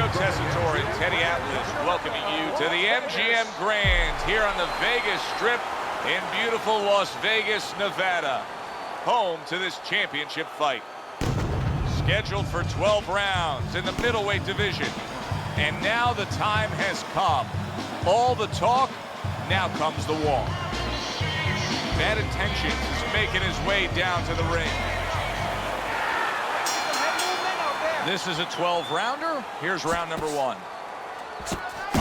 Joe Tessitore and Teddy Atlas welcoming you to the MGM Grand here on the Vegas Strip in beautiful Las Vegas, Nevada, home to this championship fight. Scheduled for 12 rounds in the middleweight division. And now the time has come. All the talk, now comes the walk. Bad Intentions is making his way down to the ring. This is a 12-rounder. Here's round number one.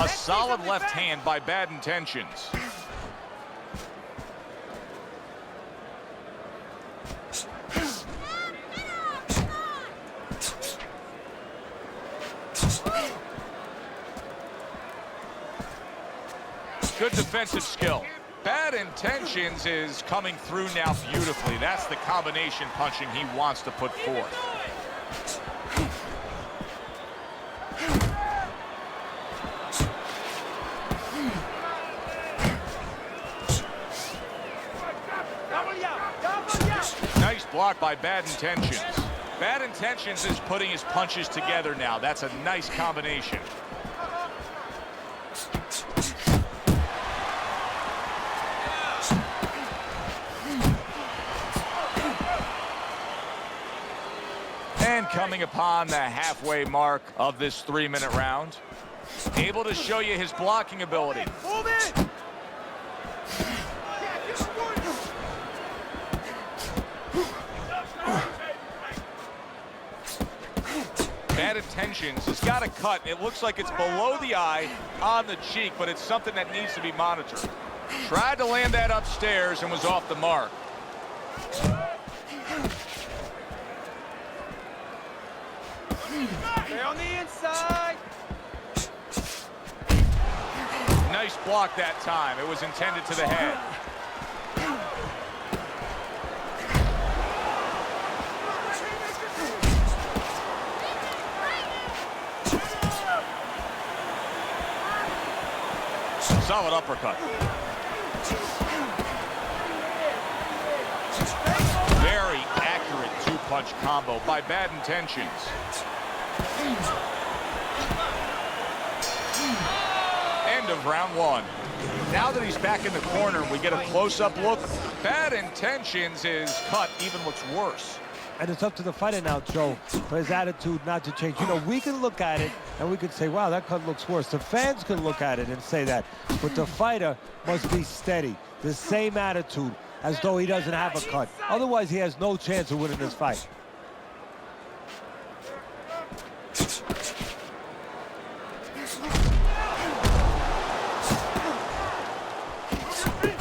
A solid left hand by Bad Intentions. Good defensive skill. Bad Intentions is coming through now beautifully. That's the combination punching he wants to put forth. Nice block by Bad Intentions. Bad Intentions is putting his punches together now. That's a nice combination. And coming upon the halfway mark of this 3-minute round, able to show you his blocking ability. Move it! Bad Intentions has got a cut. It looks like it's below the eye on the cheek, but it's something that needs to be monitored. Tried to land that upstairs and was off the mark. Stay on the inside. Nice block that time. It was intended to the head. Solid uppercut. Very accurate two-punch combo by Bad Intentions. End of round one. Now that he's back in the corner, we get a close-up look. Bad Intentions, his cut even looks worse. And it's up to the fighter now, Joe, for his attitude not to change. You know, we can look at it and we can say, wow, that cut looks worse. The fans can look at it and say that. But the fighter must be steady, the same attitude, as though he doesn't have a cut. Otherwise, he has no chance of winning this fight.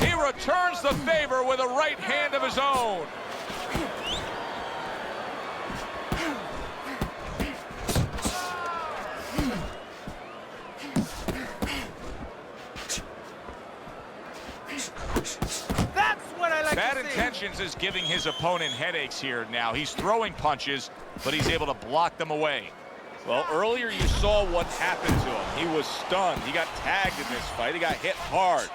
He returns the favor with a right hand of his own. That's what I like Bad to see. Intentions is giving his opponent headaches here now. He's throwing punches, but he's able to block them away. Well, earlier you saw what happened to him. He was stunned. He got tagged in this fight. He got hit hard.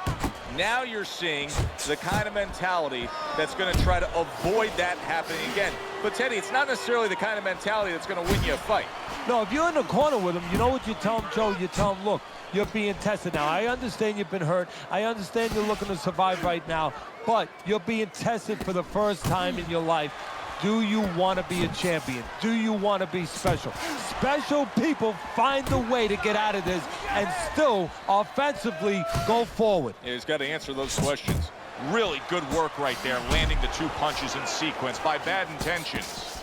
Now you're seeing the kind of mentality that's going to try to avoid that happening again. But, Teddy, it's not necessarily the kind of mentality that's going to win you a fight. No, if you're in the corner with him, you know what you tell him, Joe? You tell him, look, you're being tested now. I understand you've been hurt. I understand you're looking to survive right now, but you're being tested for the first time in your life. Do you want to be a champion? Do you want to be special? Special people find a way to get out of this and still offensively go forward. Yeah, he's got to answer those questions. Really good work right there, landing the two punches in sequence by Bad Intentions.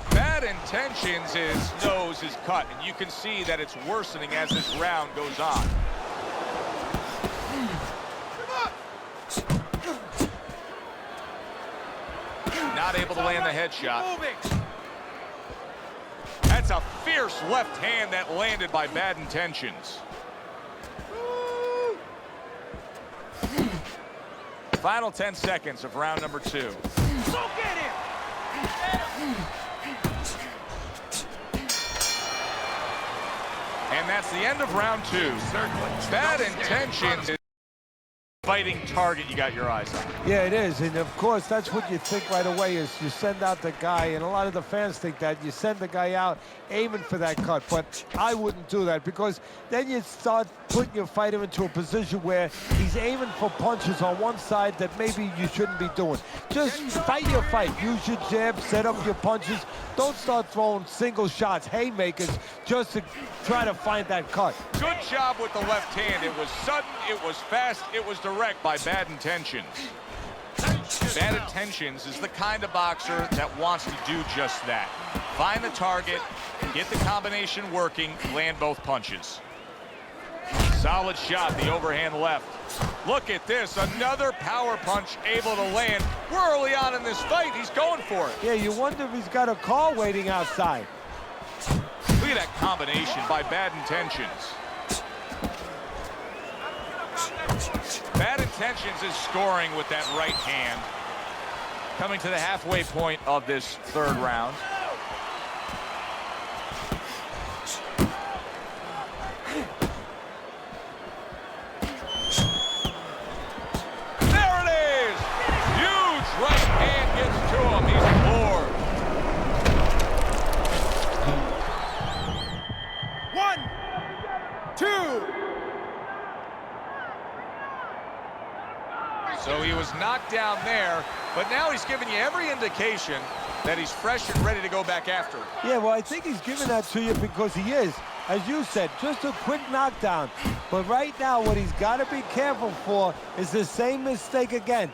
Bad Intentions knows his cut, and you can see that it's worsening as this round goes on. Not able to land the headshot. That's a fierce left hand that landed by Bad Intentions. Final 10 seconds of round number two. Go get him! And that's the end of round two. Bad Intentions fighting target you got your eyes on. Yeah, it is, and of course, that's what you think right away is you send out the guy, and a lot of the fans think that. You send the guy out aiming for that cut, but I wouldn't do that because then you start putting your fighter into a position where he's aiming for punches on one side that maybe you shouldn't be doing. Just fight your fight. Use your jab, set up your punches. Don't start throwing single shots, haymakers, just to try to find that cut. Good job with the left hand. It was sudden, it was fast, it was direct by Bad Intentions. Bad Intentions is the kind of boxer that wants to do just that. Find the target, get the combination working, land both punches. Solid shot, the overhand left. Look at this, another power punch able to land. We're early on in this fight, he's going for it. Yeah, you wonder if he's got a car waiting outside. Look at that combination by Bad Intentions. Bad Intentions is scoring with that right hand. Coming to the halfway point of this third round. There it is! Huge right hand gets to him. He's floored. 1, 2. So he was knocked down there, but now he's giving you every indication that he's fresh and ready to go back after it. Yeah, well, I think he's giving that to you because he is, as you said, just a quick knockdown. But right now, what he's got to be careful for is the same mistake again.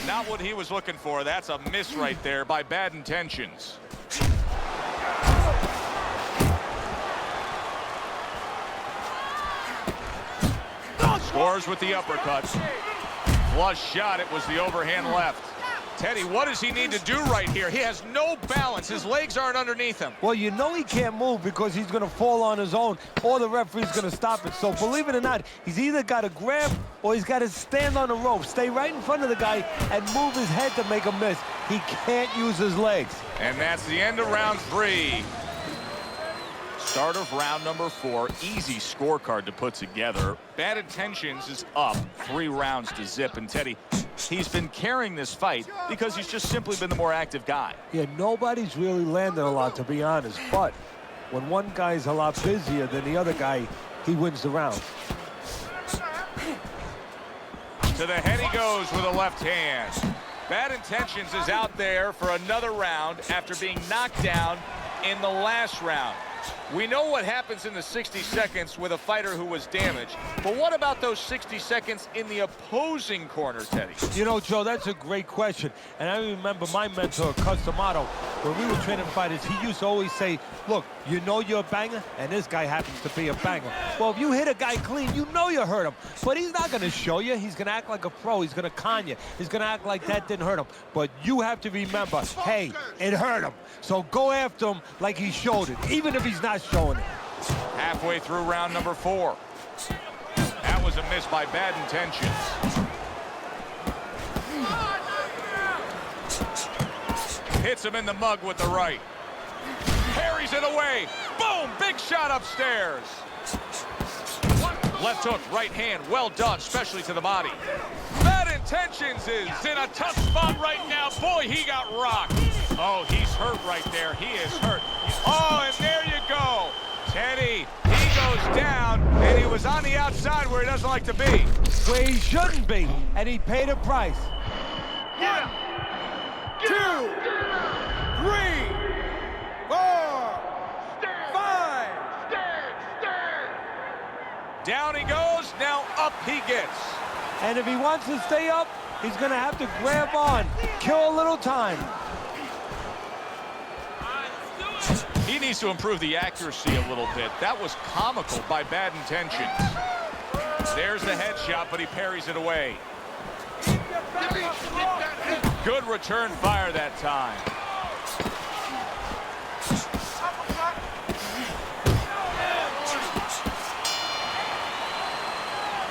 Not what he was looking for. That's a miss right there by Bad Intentions. Scores with the uppercut. Flush shot, it was the overhand left. Teddy, what does he need to do right here? He has no balance. His legs aren't underneath him. Well, you know he can't move because he's going to fall on his own or the referee's going to stop it. So believe it or not, he's either got to grab or he's got to stand on the rope, stay right in front of the guy and move his head to make a miss. He can't use his legs. And that's the end of round 3. Start of round number 4. Easy scorecard to put together. Bad Intentions is up 3 rounds to zip. And Teddy, he's been carrying this fight because he's just simply been the more active guy. Yeah, nobody's really landed a lot, to be honest. But when one guy's a lot busier than the other guy, he wins the round. To the head he goes with a left hand. Bad Intentions is out there for another round after being knocked down in the last round. We know what happens in the 60 seconds with a fighter who was damaged, but what about those 60 seconds in the opposing corner, Teddy? You know, Joe, that's a great question. And I remember my mentor, Customato, when we were training fighters, he used to always say, look, you know you're a banger, and this guy happens to be a banger. Well, if you hit a guy clean, you know you hurt him. But he's not going to show you. He's going to act like a pro. He's going to con you. He's going to act like that didn't hurt him. But you have to remember, hey, it hurt him. So go after him like he showed it, even if he's not showing it. Halfway through round number 4. That was a miss by Bad Intentions. Hits him in the mug with the right. Parries it away. Boom! Big shot upstairs. Left hook, right hand. Well done, especially to the body. Bad Intentions is in a tough spot right now. Boy, he got rocked. Oh, he's hurt right there. He is hurt. Oh, and there you go. Teddy, he goes down, and he was on the outside where he doesn't like to be. Where he shouldn't be, and he paid a price. 1, 2, 3, 4, 5. Down he goes, now up he gets. And if he wants to stay up, he's going to have to grab on, kill a little time. He needs to improve the accuracy a little bit. That was comical by Bad Intentions. There's the headshot, but he parries it away. Good return fire that time.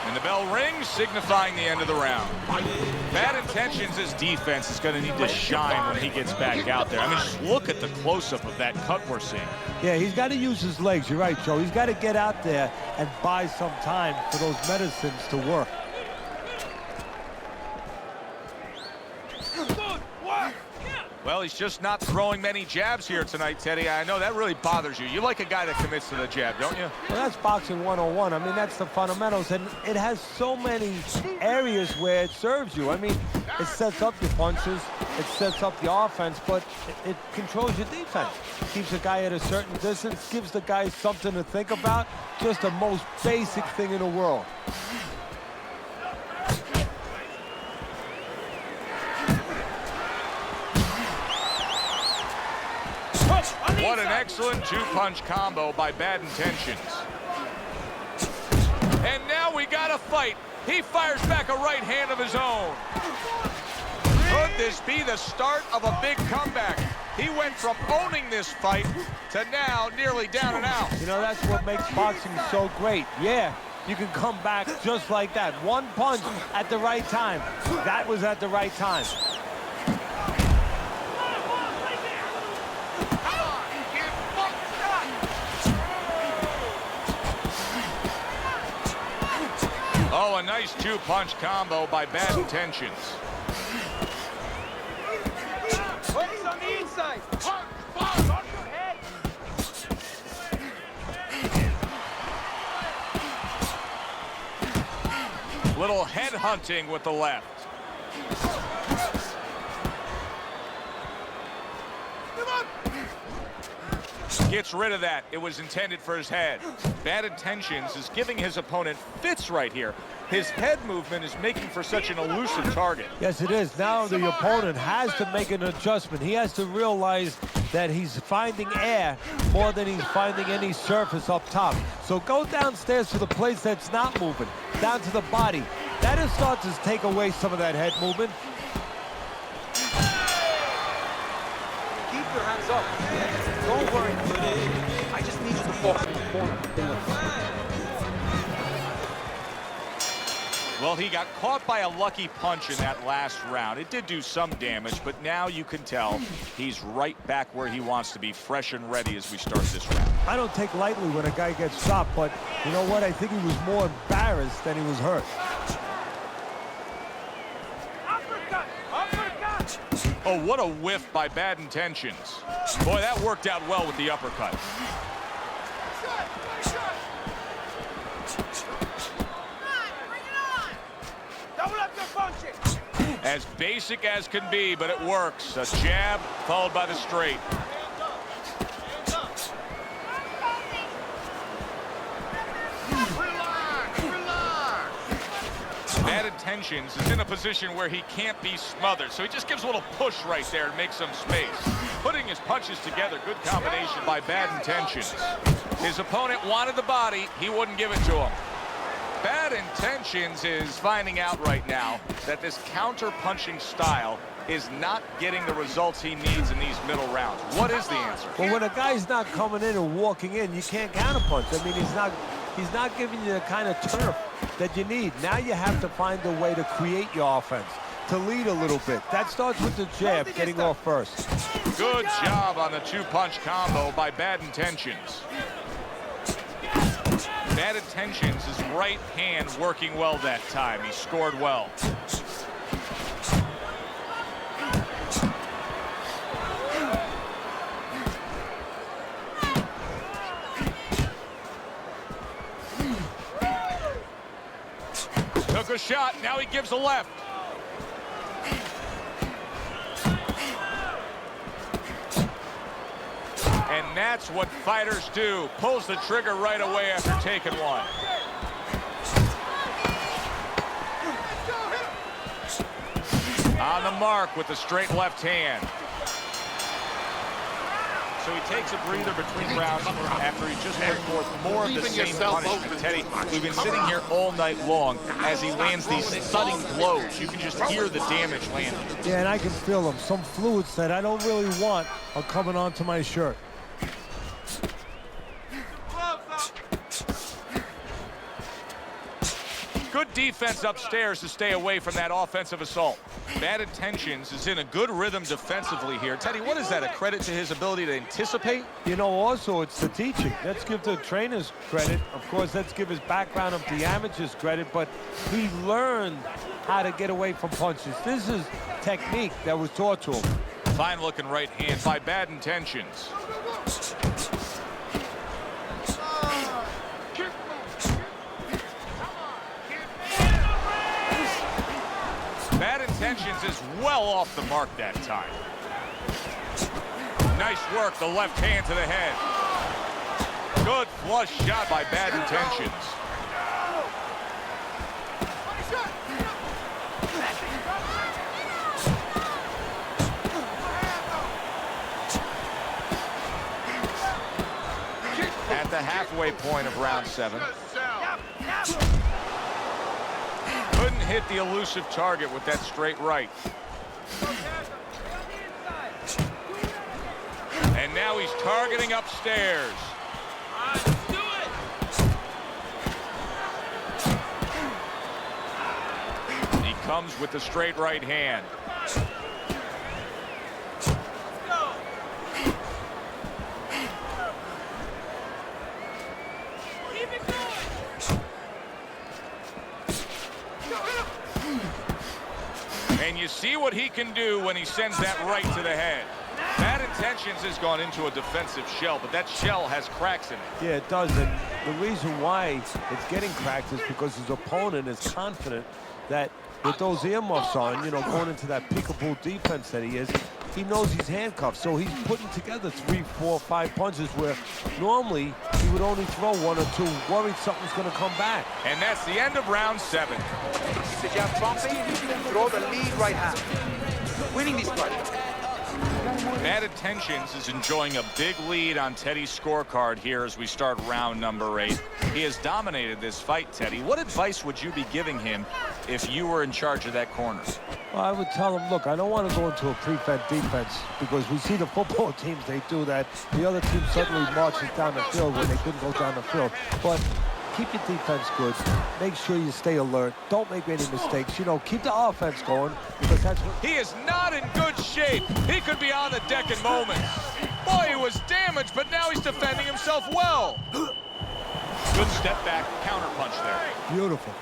And the bell rings, signifying the end of the round. Bad Intentions' defense is going to need to shine when he gets back out there. I mean, just look at the close-up of that cut we're seeing. Yeah, he's got to use his legs. You're right, Joe. He's got to get out there and buy some time for those medicines to work. he's just not throwing many jabs here tonight, Teddy. I know that really bothers you. You like a guy that commits to the jab, don't you? Well, that's boxing 101. I mean, that's the fundamentals, and it has so many areas where it serves you. I mean, it sets up your punches, it sets up the offense, but it controls your defense. Keeps a guy at a certain distance, gives the guy something to think about. Just the most basic thing in the world. What an excellent two-punch combo by Bad Intentions. And now we got a fight. He fires back a right hand of his own. Could this be the start of a big comeback? He went from owning this fight to now nearly down and out. You know, that's what makes boxing so great. Yeah, you can come back just like that. One punch at the right time. That was at the right time. Oh, a nice two-punch combo by Bad Intentions. Focus on the inside. Punch, punch, on your head. Little head hunting with the left. Gets rid of that. It was intended for his head. Bad Intentions is giving his opponent fits right here. His head movement is making for such an elusive target. Yes, it is. Now the opponent has to make an adjustment. He has to realize that he's finding air more than he's finding any surface up top. So go downstairs to the place that's not moving, down to the body. That'll start to take away some of that head movement. Keep your hands up. Don't worry. I just need you to focus in the corner. Well, he got caught by a lucky punch in that last round. It did do some damage, but now you can tell he's right back where he wants to be, fresh and ready as we start this round. I don't take lightly when a guy gets stopped, but you know what? I think he was more embarrassed than he was hurt. Uppercut! Uppercut! Oh, what a whiff by Bad Intentions. Boy, that worked out well with the uppercut. Double up your punching! As basic as can be, but it works. A jab followed by the straight. Bad Intentions is in a position where he can't be smothered, so he just gives a little push right there and makes some space. Putting his punches together, good combination by Bad Intentions. His opponent wanted the body, he wouldn't give it to him. Bad Intentions is finding out right now that this counter-punching style is not getting the results he needs in these middle rounds. What is the answer? Well, when a guy's not coming in and walking in, you can't counterpunch. I mean, he's not giving you the kind of turf that you need. Now you have to find a way to create your offense, to lead a little bit. That starts with the jab, getting off first. Good job on the two-punch combo by Bad Intentions. Bad Intentions, his right hand working well that time. He scored well. Took a shot, now he gives a left. And that's what fighters do. Pulls the trigger right away after taking one. On the mark with the straight left hand. So he takes a breather between rounds after he just put forth more of the same punishment. Teddy, we've been sitting here all night long as he lands these thudding blows. You can just hear the damage landing. Yeah, and I can feel them. Some fluids that I don't really want are coming onto my shirt. Good defense upstairs to stay away from that offensive assault. Bad Intentions is in a good rhythm defensively here. Teddy, what is that, a credit to his ability to anticipate? You know, also, it's the teaching. Let's give the trainers credit. Of course, let's give his background of the amateurs credit, but he learned how to get away from punches. This is technique that was taught to him. Fine-looking right hand by Bad Intentions. Bad Intentions is well off the mark that time. Nice work, the left hand to the head. Good flush shot by Bad Intentions. At the halfway point of round 7. Couldn't hit the elusive target with that straight right. And now he's targeting upstairs. He comes with the straight right hand. And you see what he can do when he sends that right to the head. Bad Intentions has gone into a defensive shell, but that shell has cracks in it. Yeah, it does. And the reason why it's getting cracked is because his opponent is confident that with those earmuffs on, you know, going into that peekaboo defense that he is, he knows he's handcuffed. So he's putting together 3, 4, 5 punches where normally he would only throw 1 or 2, worried something's going to come back. And that's the end of round 7. Suggest something, throw the lead right hand. Winning this fight. Bad Intentions is enjoying a big lead on Teddy's scorecard here as we start round number 8. He has dominated this fight, Teddy. What advice would you be giving him if you were in charge of that corner? Well, I would tell him, look, I don't want to go into a prevent defense because we see the football teams, they do that. The other team suddenly marches down the field when they couldn't go down the field. But keep your defense good. Make sure you stay alert. Don't make any mistakes. You know, keep the offense going because that's what... He is not in good shape. He could be on the deck in moments. Boy, he was damaged, but now he's defending himself well. Good step back, counter punch there. Beautiful.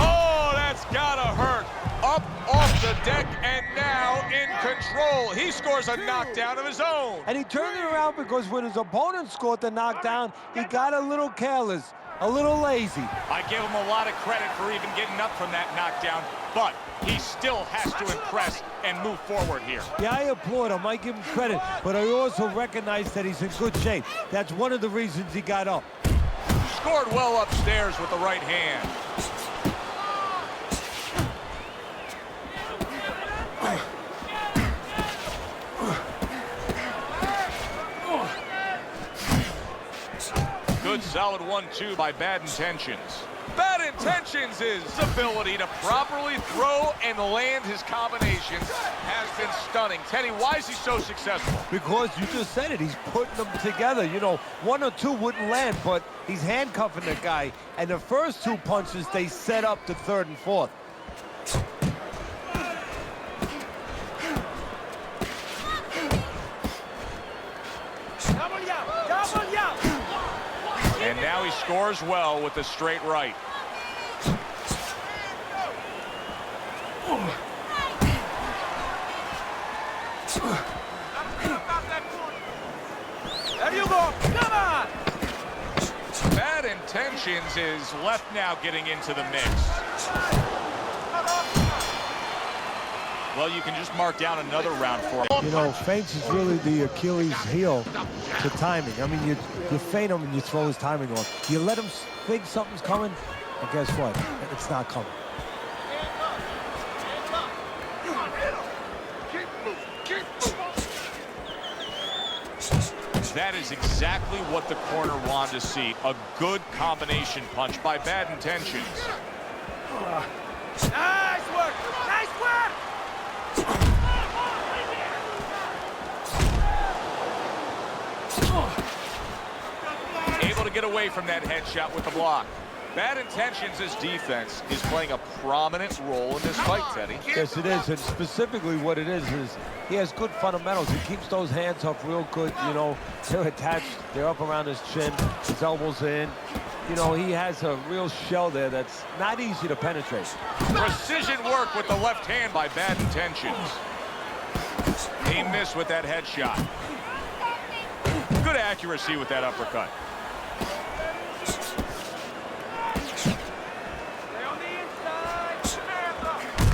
Oh, that's gotta hurt. Up off the deck and now in control. He scores a knockdown of his own. And he turned it around because when his opponent scored the knockdown, he got a little careless, a little lazy. I give him a lot of credit for even getting up from that knockdown, but he still has to impress and move forward here. Yeah, I applaud him. I give him credit, but I also recognize that he's in good shape. That's one of the reasons he got up. Scored well upstairs with the right hand. Good solid 1-2 by Bad Intentions. Bad Intentions' ability to properly throw and land his combinations has been stunning. Teddy, why is he so successful? Because you just said it, he's putting them together. You know, 1 or 2 wouldn't land, but he's handcuffing the guy. And the first 2 punches, they set up the 3rd and 4th. And now he scores well with the straight right. There you go. Come on. Bad Intentions is left now getting into the mix. Well, you can just mark down another round for him. You know, feints is really the Achilles heel to timing. I mean, you feint him and you throw his timing off. You let him think something's coming, and guess what? It's not coming. That is exactly what the corner wanted to see. A good combination punch by Bad Intentions. Nice work. Nice work. Able to get away from that headshot with the block. Bad Intentions' defense is playing a prominent role in this fight, Teddy. Yes, it is, and specifically what it is he has good fundamentals. He keeps those hands up real good, you know. They're attached, they're up around his chin, his elbows in. You know, he has a real shell there that's not easy to penetrate. Precision work with the left hand by Bad Intentions. He missed with that headshot. Good accuracy with that uppercut.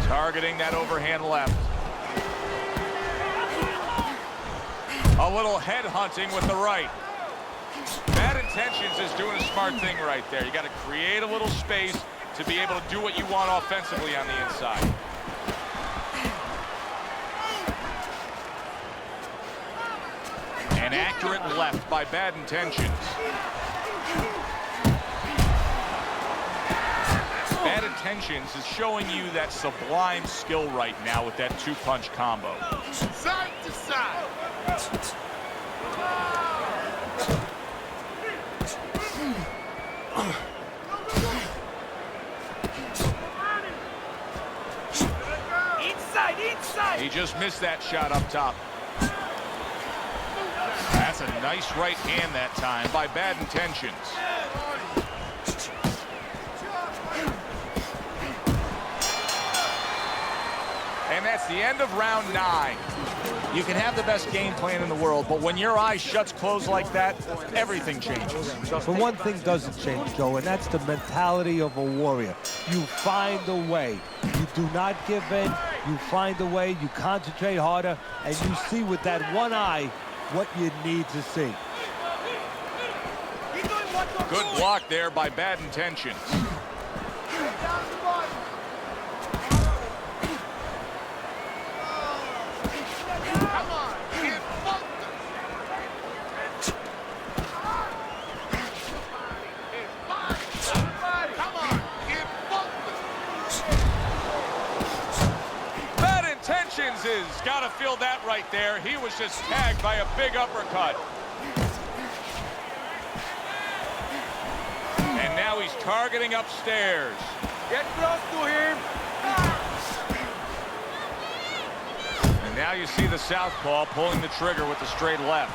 Targeting that overhand left. A little head hunting with the right. Bad Intentions is doing a smart thing right there. You got to create a little space to be able to do what you want offensively on the inside. An accurate left by Bad Intentions. Bad Intentions is showing you that sublime skill right now with that two-punch combo. Side to side. Inside. He just missed that shot up top. That's a nice right hand that time by Bad Intentions. And that's the end of round 9. You can have the best game plan in the world, but when your eye shuts closed like that, everything changes. But one thing doesn't change, Joe, and that's the mentality of a warrior. You find a way. You do not give in. You find a way. You concentrate harder, and you see with that one eye what you need to see. Good block there by Bad Intentions. Has got to feel that right there. He was just tagged by a big uppercut. And now he's targeting upstairs. Get close to him. And now you see the southpaw pulling the trigger with the straight left.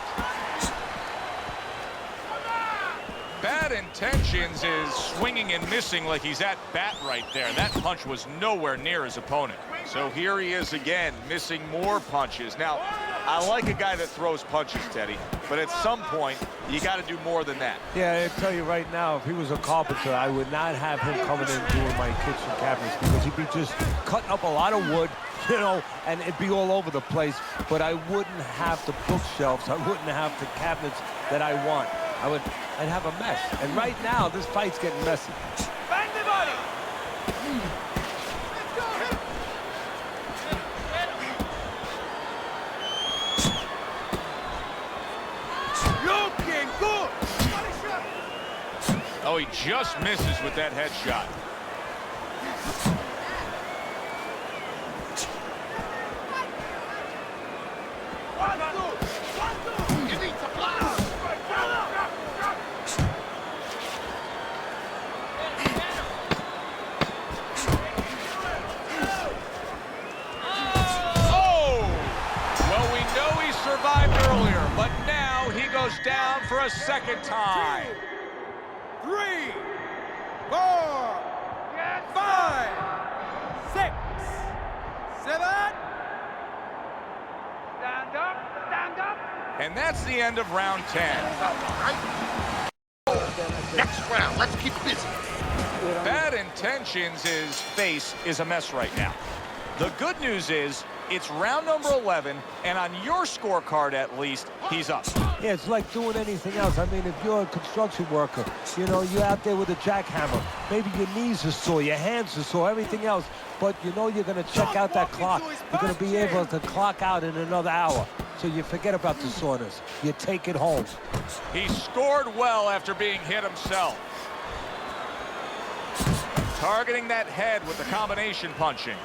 Bad Intentions is swinging and missing like he's at bat right there. That punch was nowhere near his opponent. So here he is again, missing more punches. Now, I like a guy that throws punches, Teddy, but at some point, you got to do more than that. Yeah, I tell you right now, if he was a carpenter, I would not have him coming in doing my kitchen cabinets because he'd be just cutting up a lot of wood, you know, and it'd be all over the place. But I wouldn't have the bookshelves. I wouldn't have the cabinets that I want. I'd have a mess. And right now, this fight's getting messy. Bang the body. Looking good. Oh, he just misses with that headshot. Down for a second time. 2, 3, 4, 5, 6, 7. Stand up, stand up. And that's the end of round 10. Next round, let's keep busy. Bad Intentions' face is a mess right now. The good news is it's round number 11, and on your scorecard at least, he's up. Yeah, it's like doing anything else. I mean, if you're a construction worker, you know, you're out there with a jackhammer. Maybe your knees are sore, your hands are sore, everything else. But you know you're going to check out that clock. You're going to be able to clock out in another hour. So you forget about the soreness. You take it home. He scored well after being hit himself. Targeting that head with the combination punching.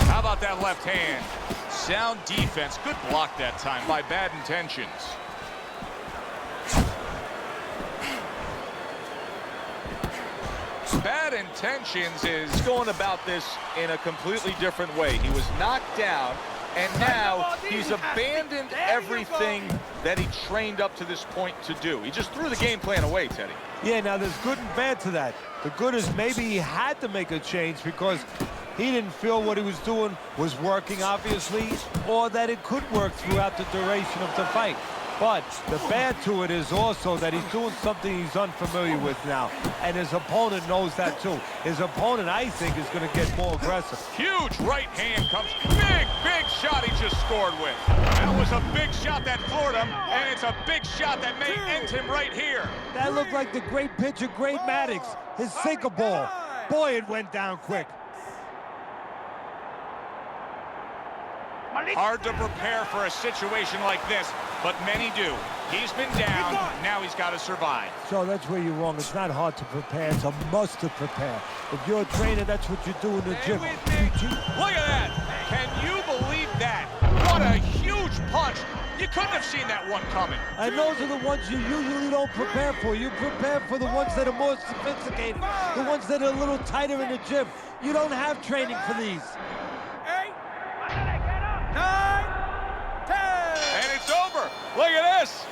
How about that left hand? Sound defense. Good block that time by Bad Intentions. Bad Intentions is going about this in a completely different way. He was knocked down, and now he's abandoned everything that he trained up to this point to do. He just threw the game plan away, Teddy. Yeah, now there's good and bad to that. The good is maybe he had to make a change because He didn't feel what he was doing was working, obviously, or that it could work throughout the duration of the fight. But the bad to it is also that he's doing something he's unfamiliar with now, and his opponent knows that too. His opponent, I think, is going to get more aggressive. Huge right hand comes. Big shot he just scored with. That was a big shot that floored him, and it's a big shot that may end him right here. That looked like the great pitcher, Great Maddox, his sinker ball. Boy, it went down quick. Hard to prepare for a situation like this, but many do. He's been down, now he's got to survive. So that's where you're wrong. It's not hard to prepare, it's a must to prepare. If you're a trainer, that's what you do in the gym. Look at that! Can you believe that? What a huge punch! You couldn't have seen that one coming. And those are the ones you usually don't prepare for. You prepare for the ones that are more sophisticated, the ones that are a little tighter in the gym. You don't have training for these. 9, 10. And it's over. Look at this.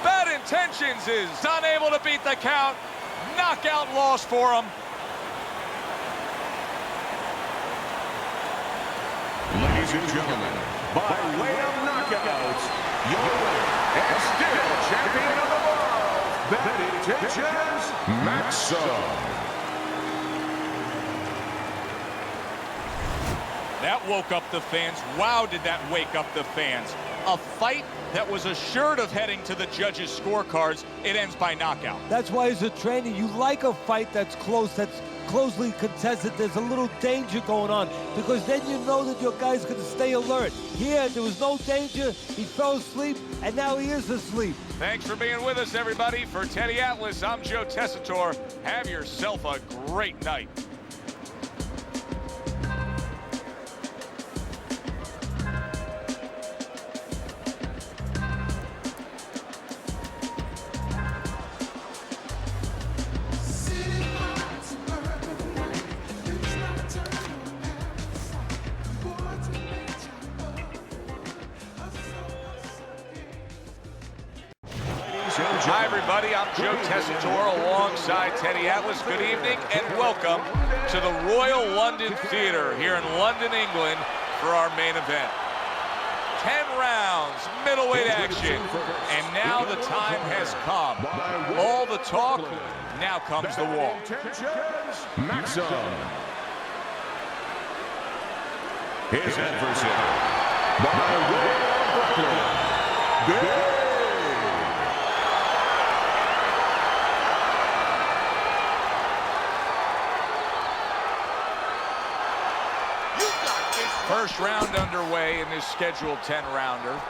Bad Intentions is unable to beat the count. Knockout loss for him. Ladies and gentlemen, by way of knockouts, your winner and still champion of the world, Bad Intentions, Maxim. That woke up the fans. Wow, did that wake up the fans. A fight that was assured of heading to the judges' scorecards, it ends by knockout. That's why as a trainer, you like a fight that's close, that's closely contested. There's a little danger going on, because then you know that your guy's going to stay alert. Here, there was no danger. He fell asleep, and now he is asleep. Thanks for being with us, everybody. For Teddy Atlas, I'm Joe Tessitore. Have yourself a great night. Hi, everybody. I'm Joe Tessitore alongside Teddy Atlas. Good evening and welcome to the Royal London Theatre here in London, England for our main event. 10 rounds, middleweight action, and now the time has come. All the talk, now comes the walk. Maxim. His adversary, by way of Brooklyn, First round underway in this scheduled 10-rounder.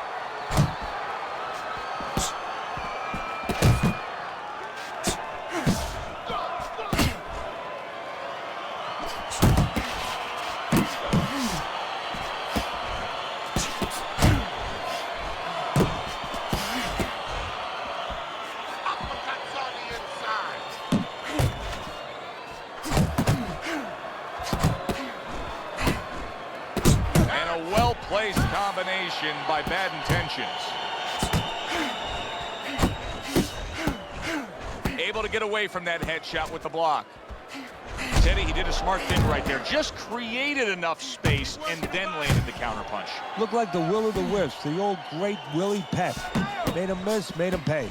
Well-placed combination by Bad Intentions. Able to get away from that headshot with the block. Teddy, he did a smart thing right there. Just created enough space and then landed the counterpunch. Looked like the will of the wisps, the old great Willie Pep. Made him miss, made him pay.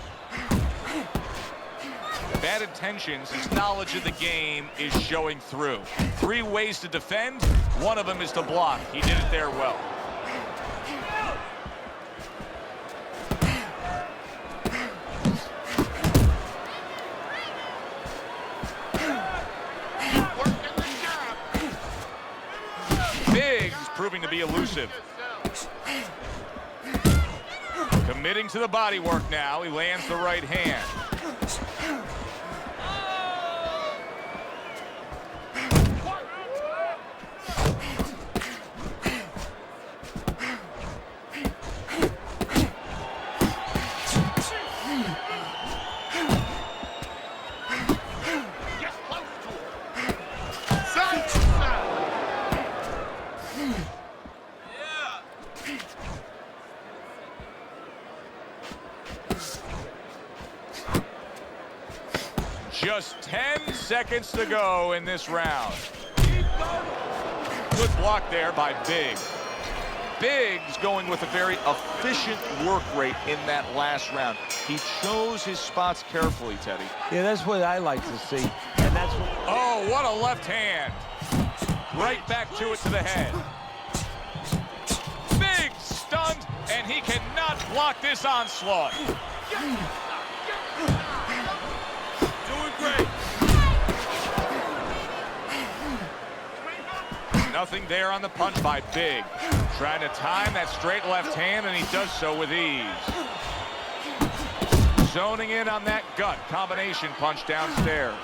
Bad Intentions, his knowledge of the game is showing through. 3 ways to defend, one of them is to block. He did it there well. Biggs proving to be elusive. Committing to the body work now. He lands the right hand. Just 10 seconds to go in this round. Good block there by Big. Big's going with a very efficient work rate in that last round. He chose his spots carefully, Teddy. Yeah, that's what I like to see. And that's what... Oh, what a left hand. Right back to it to the head. Big stunned, and he cannot block this onslaught. Doing great. Nothing there on the punch by Big. Trying to time that straight left hand, and he does so with ease. Zoning in on that gut combination punch downstairs.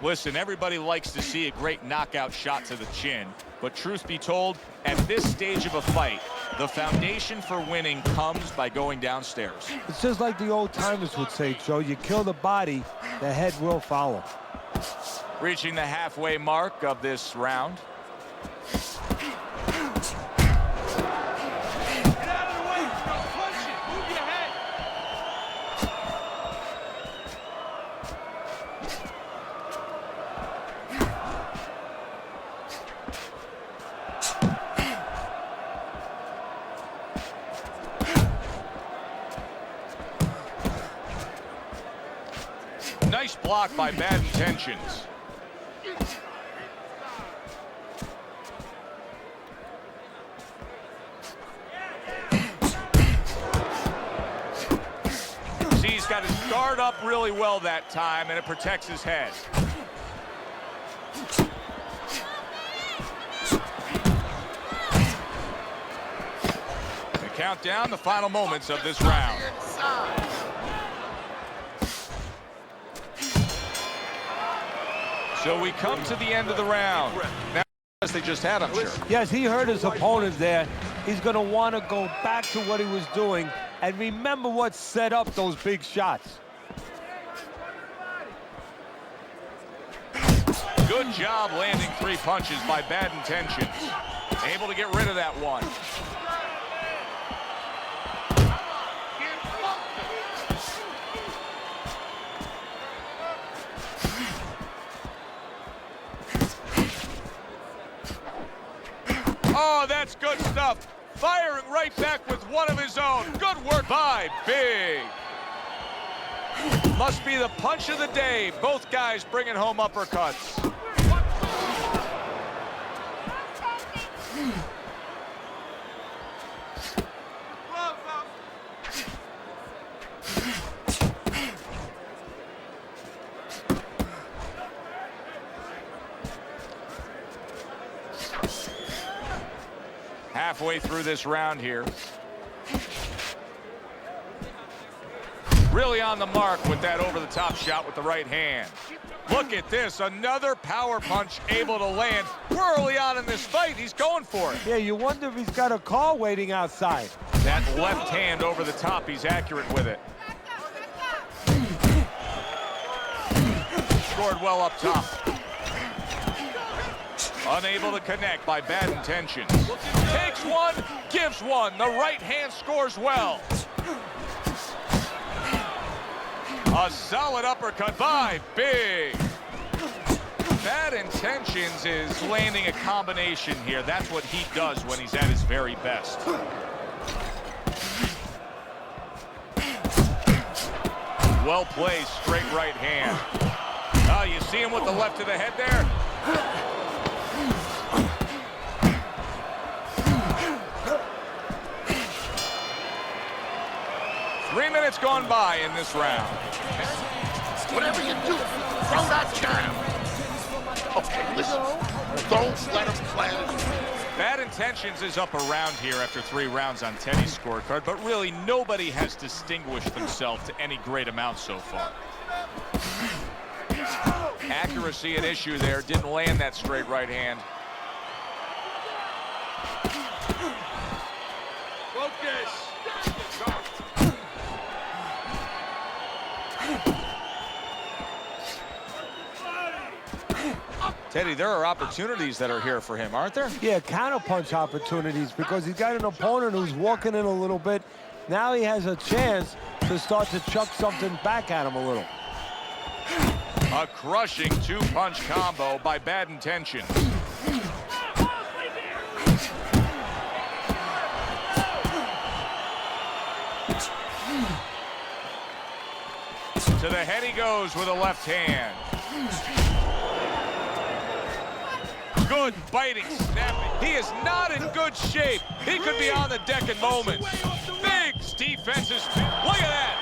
Listen, everybody likes to see a great knockout shot to the chin, but truth be told, at this stage of a fight, the foundation for winning comes by going downstairs. It's just like the old timers would say, Joe, you kill the body, the head will follow. Reaching the halfway mark of this round. Nice block by Bad Intentions. See, he's got his guard up really well that time, and it protects his head. The countdown, the final moments of this round. So we come to the end of the round. Now, as they just had, I'm sure. Yes, he hurt his opponent there. He's going to want to go back to what he was doing and remember what set up those big shots. Good job landing 3 punches by Bad Intentions. Able to get rid of that one. Oh, that's good stuff. Firing right back with one of his own. Good work by Big. Must be the punch of the day. Both guys bringing home uppercuts. Halfway through this round here. Really on the mark with that over-the-top shot with the right hand. Look at this, another power punch able to land. We're early on in this fight, he's going for it. Yeah, you wonder if he's got a call waiting outside. That left hand over the top, he's accurate with it. Scored well up top. Unable to connect by Bad Intentions. Takes one, gives one. The right hand scores well. A solid uppercut by Big. Bad Intentions is landing a combination here. That's what he does when he's at his very best. Well placed, straight right hand. Oh, you see him with the left to the head there? 3 minutes gone by in this round. Whatever you do, throw that jab. Okay, listen. Don't let him plant his feet. Bad Intentions is up around here after 3 rounds on Teddy's scorecard, but really nobody has distinguished themselves to any great amount so far. Accuracy at issue there, didn't land that straight right hand. Focus. Up Teddy, there are opportunities that are here for him, aren't there? Yeah, counterpunch opportunities because he's got an opponent who's walking in a little bit. Now he has a chance to start to chuck something back at him a little. A crushing two-punch combo by Bad Intentions. To the head he goes with a left hand. Good biting, snapping. He is not in good shape. He could be on the deck in moments. Biggs defenses. Look at that.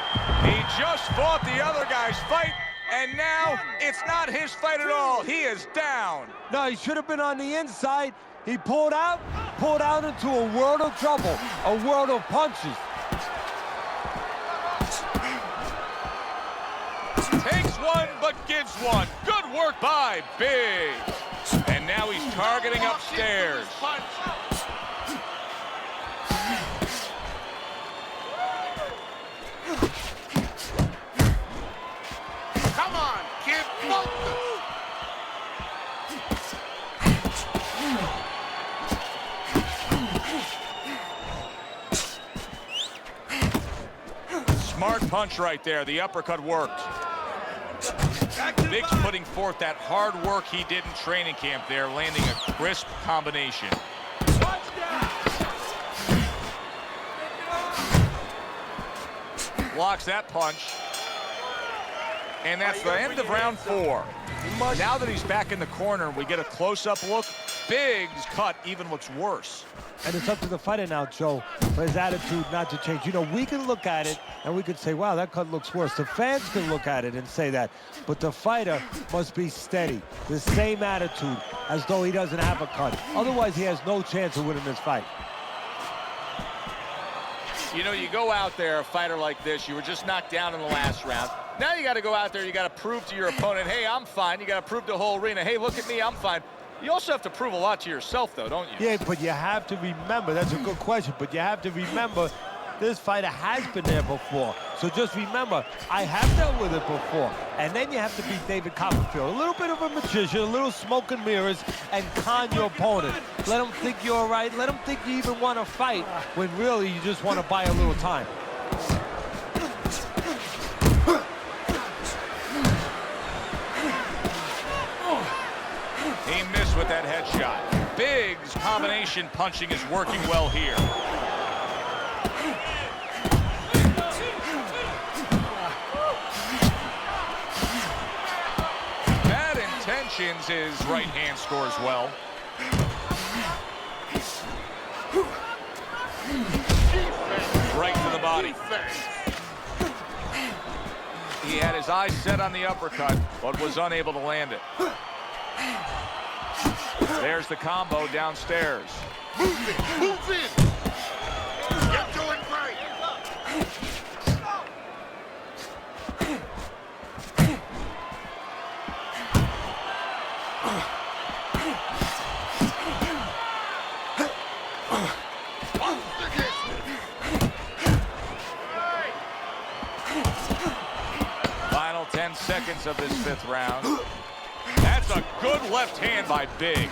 He just fought the other guy's fight, and now it's not his fight at all. He is down. No, he should have been on the inside. He pulled out into a world of trouble, a world of punches. Takes one, but gives one. Good work by Biggs. And now he's targeting upstairs. Come on, kid, focus. Smart punch right there. The uppercut worked. Biggs putting forth that hard work he did in training camp there, landing a crisp combination. Blocks that punch. And that's the end of round 4. Now that he's back in the corner, we get a close-up look. Biggs' cut even looks worse. And it's up to the fighter now, Joe, for his attitude not to change. You know, we can look at it and we can say, wow, that cut looks worse. The fans can look at it and say that. But the fighter must be steady, the same attitude, as though he doesn't have a cut. Otherwise, he has no chance of winning this fight. You know, you go out there, a fighter like this, you were just knocked down in the last round. Now you got to go out there, you got to prove to your opponent, hey, I'm fine. You got to prove to the whole arena, hey, look at me, I'm fine. You also have to prove a lot to yourself, though, don't you? Yeah, but you have to remember, that's a good question, but you have to remember this fighter has been there before. So just remember, I have dealt with it before. And then you have to beat David Copperfield. A little bit of a magician, a little smoke and mirrors, and con your opponent. Let him think you're right. Let him think you even want to fight, when really you just want to buy a little time. He missed with that headshot. Biggs' combination punching is working well here. Bad Intentions, his right hand scores well. Right to the body. He had his eyes set on the uppercut, but was unable to land it. There's the combo downstairs. Move it, move in. You're doing great. Final 10 seconds of this 5th round. That's a good left hand by Big.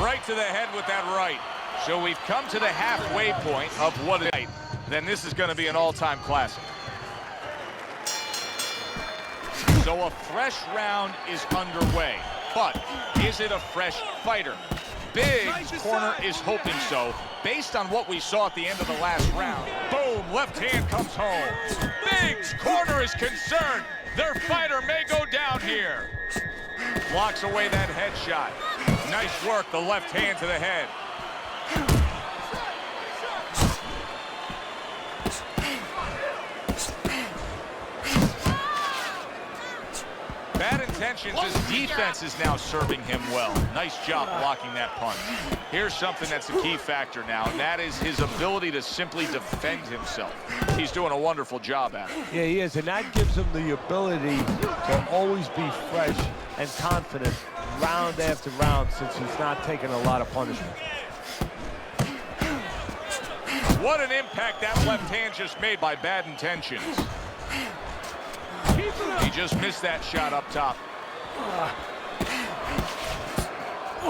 Right to the head with that right. So we've come to the halfway point of what is right. Then this is going to be an all-time classic. So a fresh round is underway. But is it a fresh fighter? Big's corner is hoping so, based on what we saw at the end of the last round. Boom, left hand comes home. Big's corner is concerned. Their fighter may go down here. Blocks away that headshot. Nice work, the left hand to the head. Bad Intentions, his defense is now serving him well. Nice job blocking that punch. Here's something that's a key factor now, and that is his ability to simply defend himself. He's doing a wonderful job at it. Yeah, he is, and that gives him the ability to always be fresh and confident round after round, since he's not taking a lot of punishment. What an impact that left hand just made by Bad Intentions. He just missed that shot up top. A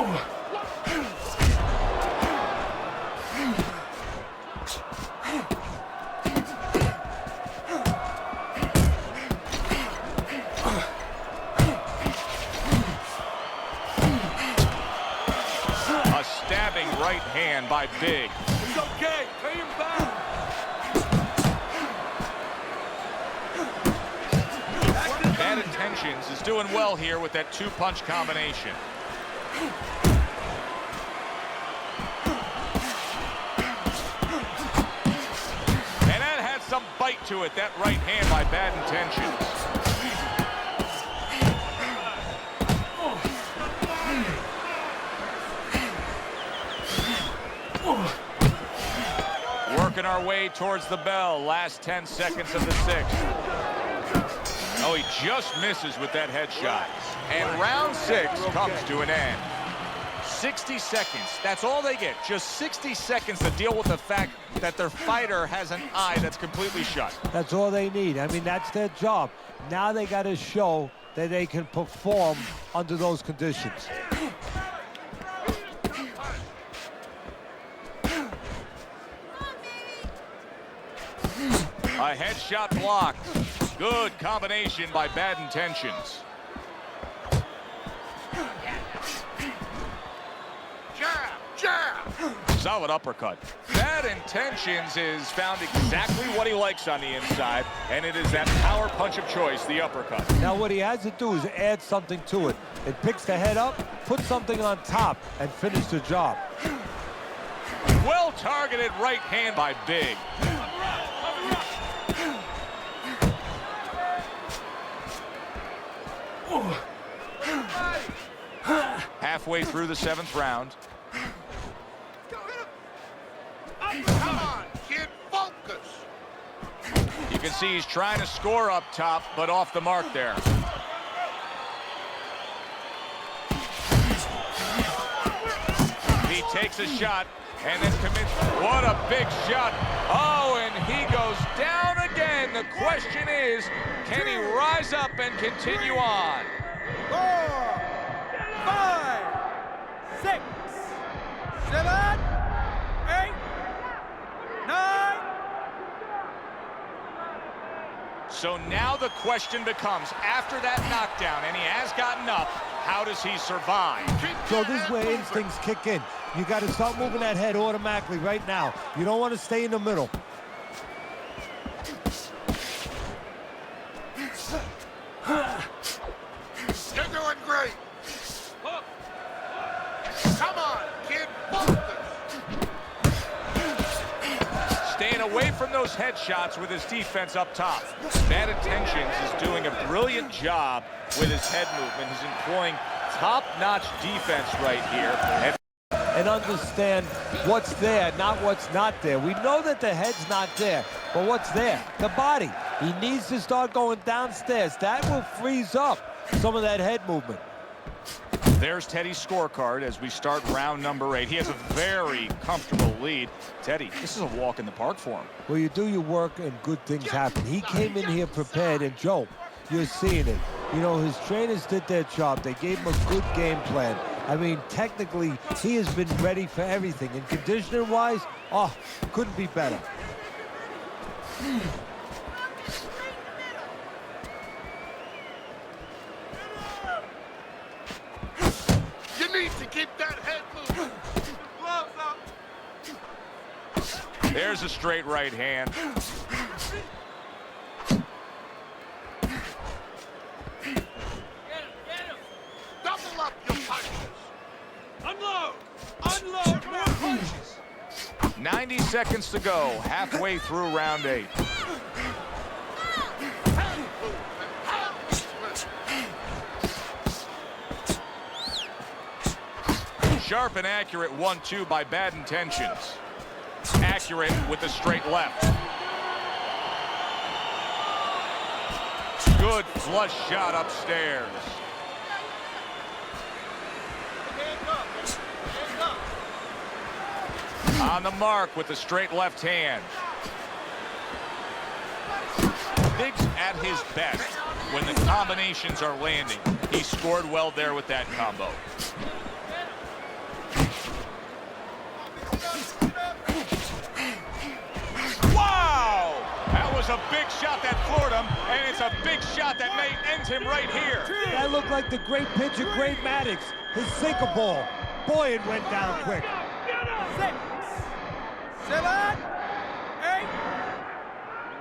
stabbing right hand by Big. It's okay. Pay him back. Bad Intentions is doing well here with that two-punch combination. And that had some bite to it, that right hand by Bad Intentions. Working our way towards the bell. Last 10 seconds of the sixth. Oh, he just misses with that headshot. And round 6 comes to an end. 60 seconds. That's all they get. Just 60 seconds to deal with the fact that their fighter has an eye that's completely shut. That's all they need. I mean, that's their job. Now they got to show that they can perform under those conditions. A headshot blocked. Good combination by Bad Intentions. Jab, jab. Solid uppercut. Bad Intentions has found exactly what he likes on the inside, and it is that power punch of choice, the uppercut. Now what he has to do is add something to it. It picks the head up, put something on top, and finish the job. Well-targeted right hand by Big. Halfway through the 7th round. Come on, kid, focus. You can see he's trying to score up top, but off the mark there. He takes a shot and then commits. What a big shot. Oh, and he goes down again. The question is, can he rise up and continue on? 4, 5, 6, 7, 8, 9. So now the question becomes, after that knockdown, and he has gotten up, how does he survive? So this is where instincts kick in. You got to start moving that head automatically right now. You don't want to stay in the middle. You're doing great. Come on, kid, focus. Staying away from those headshots with his defense up top. Bad Intentions is doing a brilliant job with his head movement. He's employing top-notch defense right here. And understand what's there, not what's not there. We know that the head's not there, but what's there? The body. He needs to start going downstairs. That will freeze up some of that head movement. There's Teddy's scorecard as we start round number 8. He has a very comfortable lead. Teddy, this is a walk in the park for him. Well, you do your work and good things happen. He came in here prepared, and Joe, you're seeing it. You know, his trainers did their job. They gave him a good game plan. I mean, technically, he has been ready for everything. And conditioning-wise, oh, couldn't be better. You need to keep that head moving. Gloves up. There's a straight right hand. Double up your punches. Unload! Unload more punches! 90 seconds to go, halfway through round 8. Sharp and accurate 1-2 by Bad Intentions. Accurate with the straight left. Good flush shot upstairs. On the mark with the straight left hand. Big's at his best when the combinations are landing. He scored well there with that combo. was a big shot that floored him, and it's a big shot that may end him right here. That looked like the great pitcher, Great Maddox, his sinker ball. Boy, it went down quick. 6, 7, 8,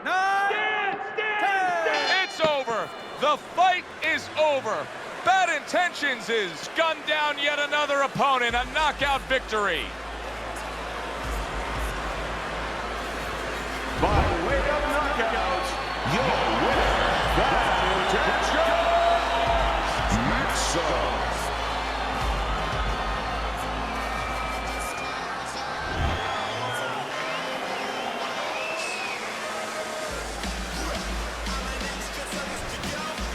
9, 10. It's over. The fight is over. Bad Intentions is gunned down yet another opponent. A knockout victory. By way of knockout, your winner, Bad Intentions, Maxwell.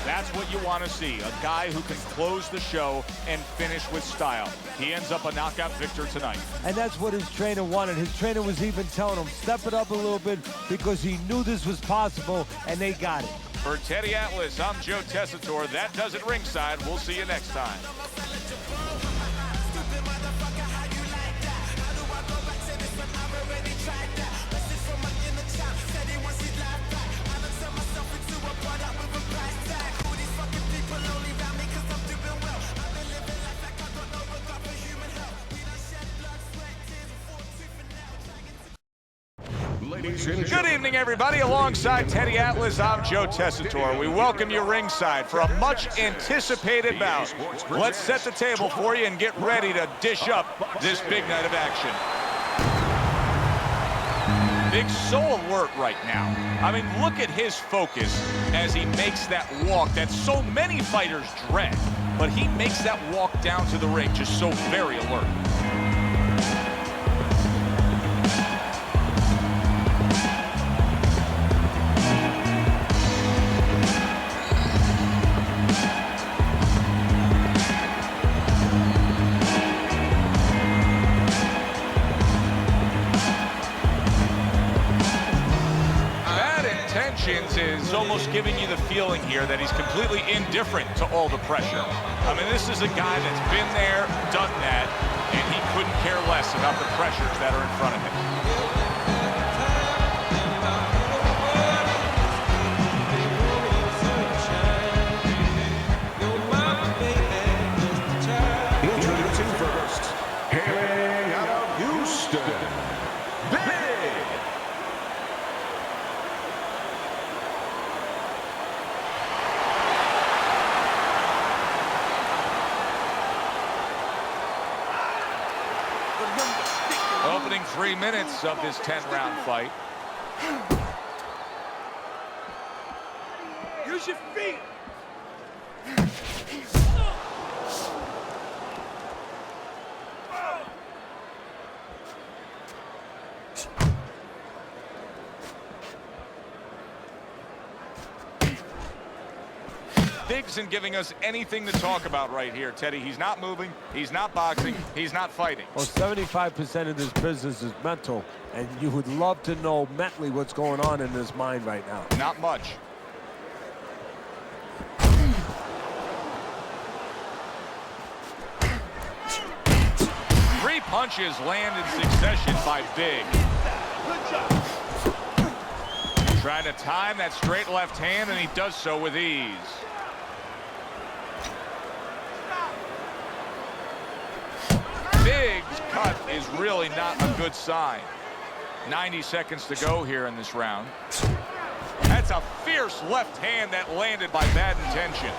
That's what you want to see, a guy who can close the show and finish with style. He ends up a knockout victor tonight. And that's what his trainer wanted. His trainer was even telling him, step it up a little bit, because he knew this was possible, and they got it. For Teddy Atlas, I'm Joe Tessitore. That does it ringside. We'll see you next time. Good evening, everybody. Alongside Teddy Atlas, I'm Joe Tessitore. We welcome you ringside for a much-anticipated bout. Let's set the table for you and get ready to dish up this big night of action. Big's so alert right now. I mean, look at his focus as he makes that walk that so many fighters dread. But he makes that walk down to the ring just so very alert. Is almost giving you the feeling here that he's completely indifferent to all the pressure. I mean, this is a guy that's been there, done that, and he couldn't care less about the pressures that are in front of him. Introducing first, hailing out of Houston, Big. Opening 3 minutes of this 10-round fight. Use your feet. Big isn't giving us anything to talk about right here, Teddy. He's not moving, he's not boxing, he's not fighting. Well, 75% of this business is mental, and you would love to know mentally what's going on in his mind right now. Not much. Three punches land in succession by Big. Trying to time that straight left hand, and he does so with ease. Big's cut is really not a good sign. 90 seconds to go here in this round. That's a fierce left hand that landed by Bad Intentions.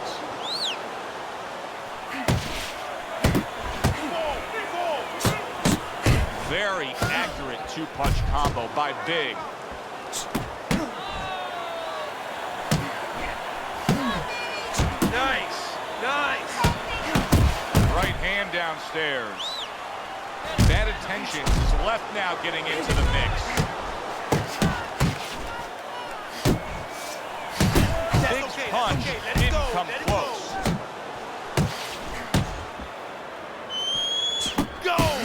Very accurate two-punch combo by Big. Nice, nice. Right hand downstairs. Bad Intentions is left now getting into the mix. Big's punch didn't come close.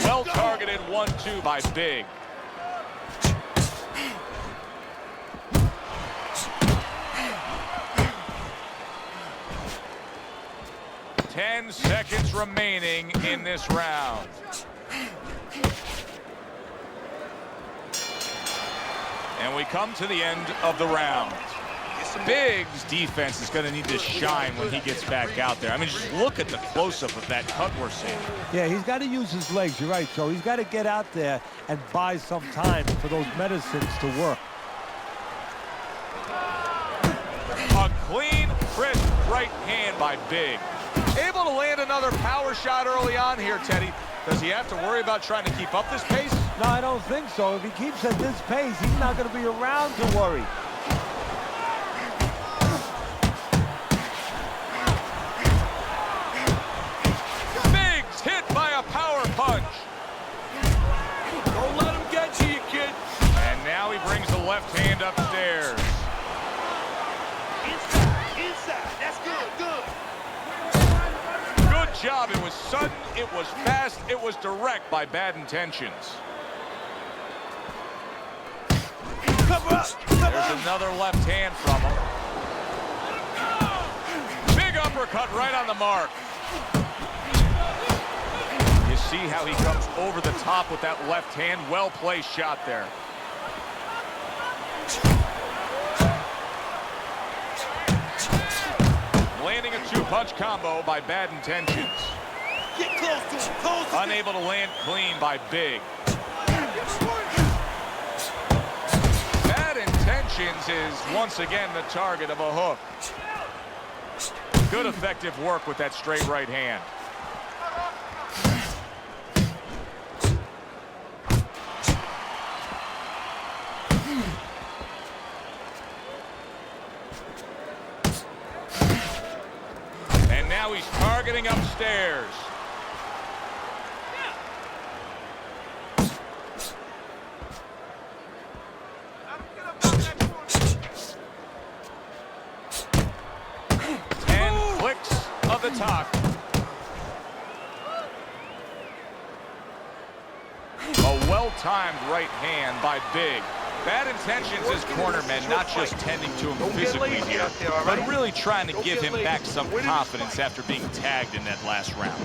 Well targeted 1-2 by Big. Ten seconds remaining in this round. And we come to the end of the round. Big's defense is going to need to shine when he gets back out there. I mean, just look at the close-up of that cut we're seeing. Yeah, he's got to use his legs. You're right, Joe. He's got to get out there and buy some time for those medicines to work. A clean, crisp right hand by Big. Able to land another power shot early on here, Teddy. Does he have to worry about trying to keep up this pace? No, I don't think so. If he keeps at this pace, he's not going to be around to worry. Big's hit by a power punch. Don't let him get to you, kid. And now he brings the left hand upstairs. Inside. That's good, good. Good job. It was sudden, it was fast, it was direct by Bad Intentions. Cover up. There's another left hand from him. Big uppercut right on the mark. You see how he comes over the top with that left hand. Well-placed shot there. Landing a two-punch combo by Bad Intentions. Get close to him. Close to him. Unable to land clean by Big. Bad Intentions is once again the target of a hook. Good effective work with that straight right hand. And now he's targeting upstairs. Of the top. A well-timed right hand by Big. Bad Intentions is cornermen, not just tending to him physically here, but really trying to give him back some confidence after being tagged in that last round.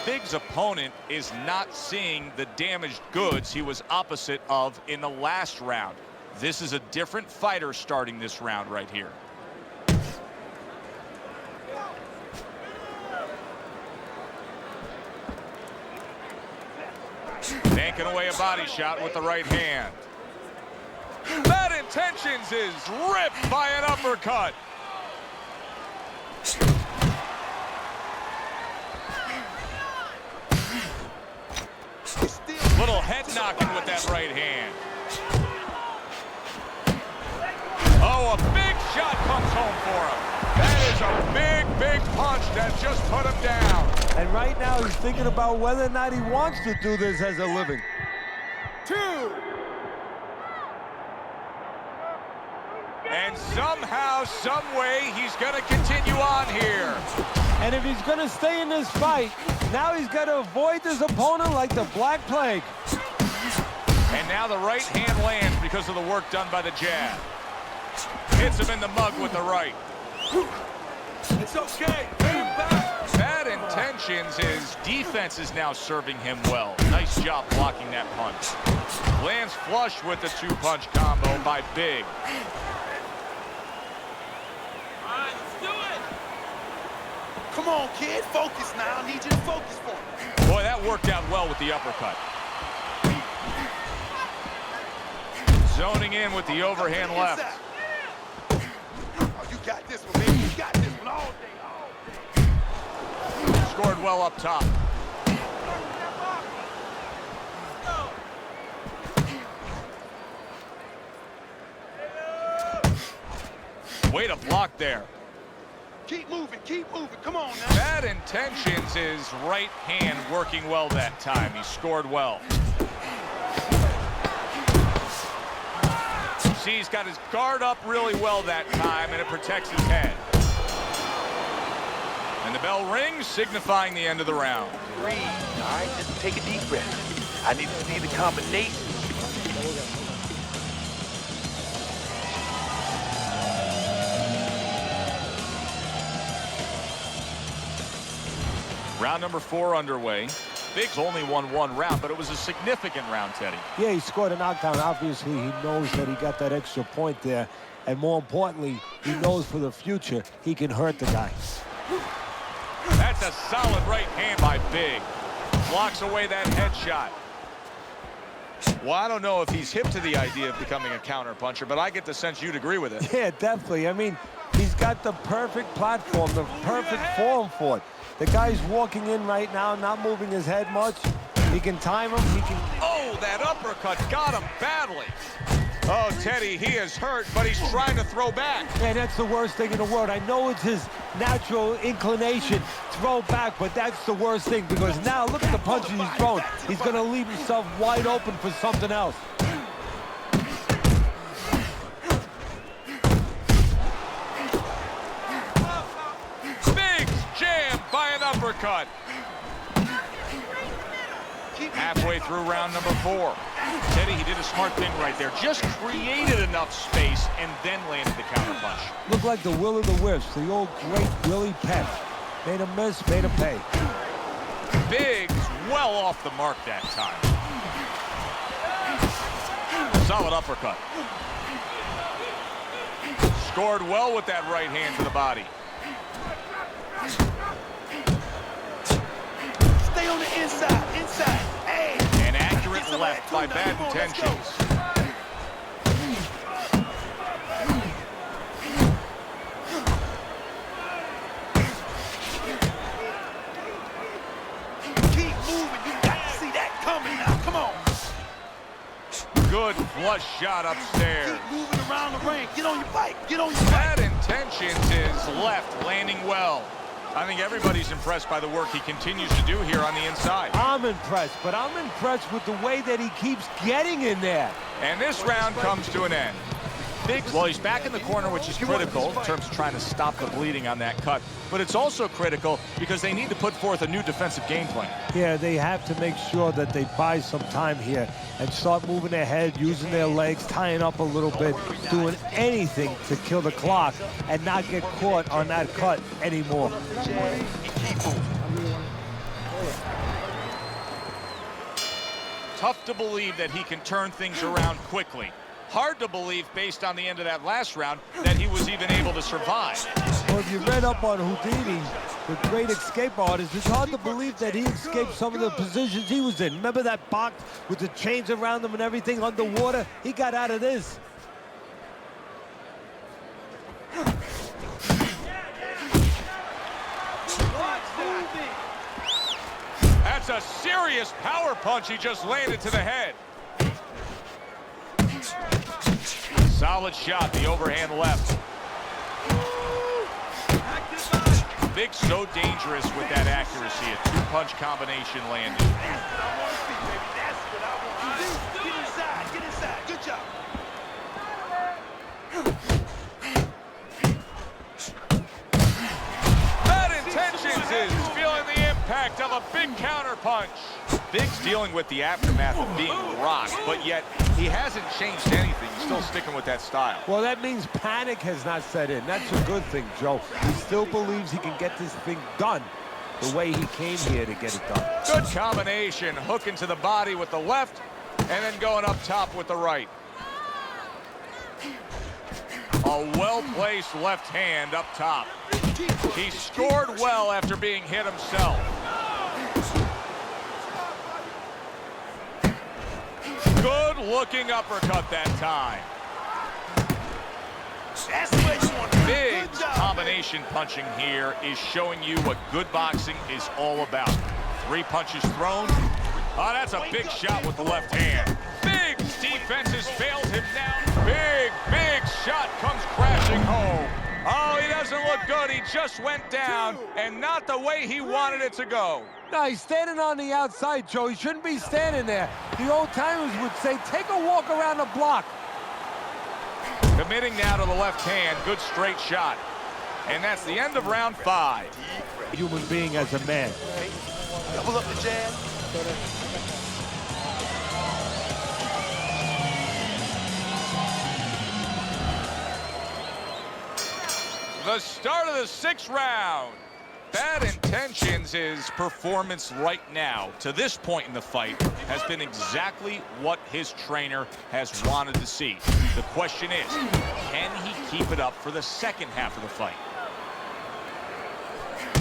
Big's opponent is not seeing the damaged goods he was opposite of in the last round. This is a different fighter starting this round right here. Banking away a body shot with the right hand. Bad Intentions is ripped by an uppercut. Little head knocking with that right hand. Oh, a big shot comes home for him. That is a big, big punch that just put him down. And right now he's thinking about whether or not he wants to do this as a living. 2. And somehow, some way, he's going to continue on here. And if he's going to stay in this fight, now he's got to avoid this opponent like the Black Plague. And now the right hand lands because of the work done by the jab. Hits him in the mug with the right. It's okay. Get him back. Bad Intentions, his defense is now serving him well. Nice job blocking that punch. Lands flush with the two-punch combo by Big. Come on, kid. Focus now. I need you to focus for me. Boy, that worked out well with the uppercut. Zoning in with the overhand left. Oh, you got this one, baby. You got this one all day. Scored well up top. Way to block there. Keep moving, come on now. Bad Intentions, his right hand working well that time. He scored well. See, he's got his guard up really well that time, and it protects his head. And the bell rings, signifying the end of the round. Breathe, all right? Just take a deep breath. I need to see the combination. Round number 4 underway. Biggs only won 1 round, but it was a significant round, Teddy. Yeah, he scored a knockdown. Obviously, he knows that he got that extra point there. And more importantly, he knows for the future he can hurt the guy. That's a solid right hand by Big. Blocks away that headshot. Well, I don't know if he's hip to the idea of becoming a counter puncher, but I get the sense you'd agree with it. Yeah, definitely. I mean, he's got the perfect platform, the perfect form for it. The guy's walking in right now, not moving his head much. He can time him. He can. Oh, that uppercut got him badly. Oh, Teddy, he is hurt, but he's trying to throw back. Man, that's the worst thing in the world. I know it's his natural inclination, throw back, but that's the worst thing because now look at the punches he's throwing. He's going to leave himself wide open for something else. Biggs jammed by an uppercut. Halfway through round number 4. Teddy, he did a smart thing right there. Just created enough space and then landed the counter punch. Looked like the will of the wisps, the old great Willie Pep. Made him miss, made him pay. Biggs well off the mark that time. Solid uppercut. Scored well with that right hand to the body. Stay on the inside, inside. Hey. An accurate left by bad intentions. Keep moving. You got to see that coming now. Come on. Good flush shot upstairs. Keep moving around the ring. Get on your bike. Get on your Bad bike. intentions is left, landing well. I think everybody's impressed by the work he continues to do here on the inside. I'm impressed, but I'm impressed with the way that he keeps getting in there. And this round comes to an end. Biggs, well, he's back in the corner, which is critical in terms of trying to stop the bleeding on that cut. But it's also critical because they need to put forth a new defensive game plan. Yeah, they have to make sure that they buy some time here and start moving their head, using their legs, tying up a little bit, doing anything to kill the clock and not get caught on that cut anymore. Tough to believe that he can turn things around quickly. Hard to believe, based on the end of that last round, that he was even able to survive. Well, if you read up on Houdini, the great escape artist, it's hard to believe that he escaped some of the positions he was in. Remember that box with the chains around him and everything underwater? He got out of this. That's a serious power punch he just landed to the head. Solid shot, the overhand left. Biggs so dangerous with that accuracy. A 2-punch combination landed. Get inside. Get inside. Good job. Bad intentions is feeling the impact of a big counter punch. Biggs dealing with the aftermath of being rocked, but yet he hasn't changed anything. He's still sticking with that style. Well, that means panic has not set in. That's a good thing, Joe. He still believes he can get this thing done the way he came here to get it done. Good combination, hooking to the body with the left and then going up top with the right. A well-placed left hand up top. He scored well after being hit himself. Good-looking uppercut that time. That's where you want to be. Biggs combination punching here is showing you what good boxing is all about. 3 punches thrown. Oh, that's a big shot with the left hand. Biggs' defense has failed him now. Big shot comes crashing home. Oh, he doesn't look good. He just went down, and not the way he wanted it to go. No, he's standing on the outside, Joe. He shouldn't be standing there. The old-timers would say, take a walk around the block. Committing now to the left hand. Good straight shot. And that's the end of round 5. Human being as a man. Double up the jab. The start of the 6th round. Bad Intentions' performance right now, to this point in the fight, has been exactly what his trainer has wanted to see. The question is, can he keep it up for the second half of the fight?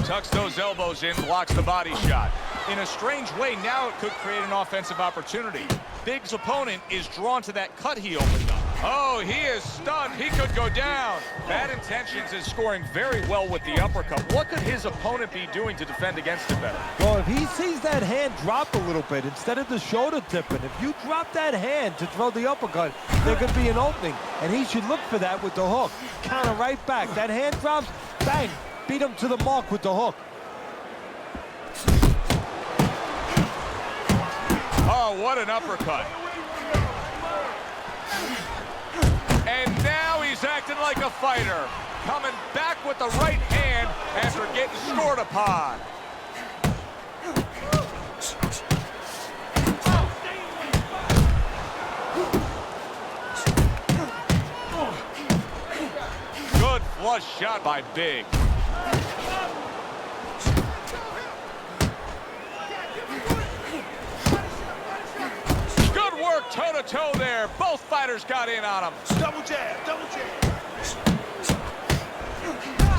Tucks those elbows in, blocks the body shot. In a strange way, now it could create an offensive opportunity. Big's opponent is drawn to that cut he opened up. Oh, he is stunned. He could go down. Bad Intentions is scoring very well with the uppercut. What could his opponent be doing to defend against it better? Well, if he sees that hand drop a little bit, instead of the shoulder tipping, if you drop that hand to throw the uppercut, there could be an opening. And he should look for that with the hook. Counter right back. That hand drops, bang. Beat him to the mark with the hook. Oh, what an uppercut. And now he's acting like a fighter. Coming back with the right hand after getting scored upon. Good flush shot by Big. Toe-to-toe there. Both fighters got in on him. Double jab, double jab.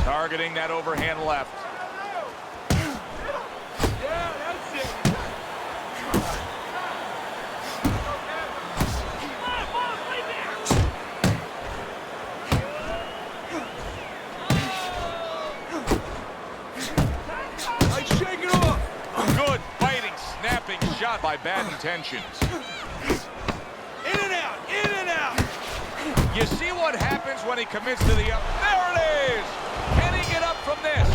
Targeting that overhand left. Yeah, that's it. I shake it off. Good fighting, snapping shot by Bad Intentions. In and out, in and out. You see what happens when he commits to the up. There it is! Can he get up from this?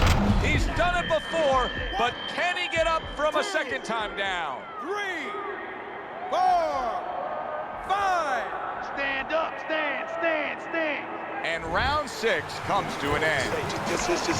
He's done it before, but can he get up from a second time down? 3, 4, 5. Stand up, stand, stand, stand. And round 6 comes to an end.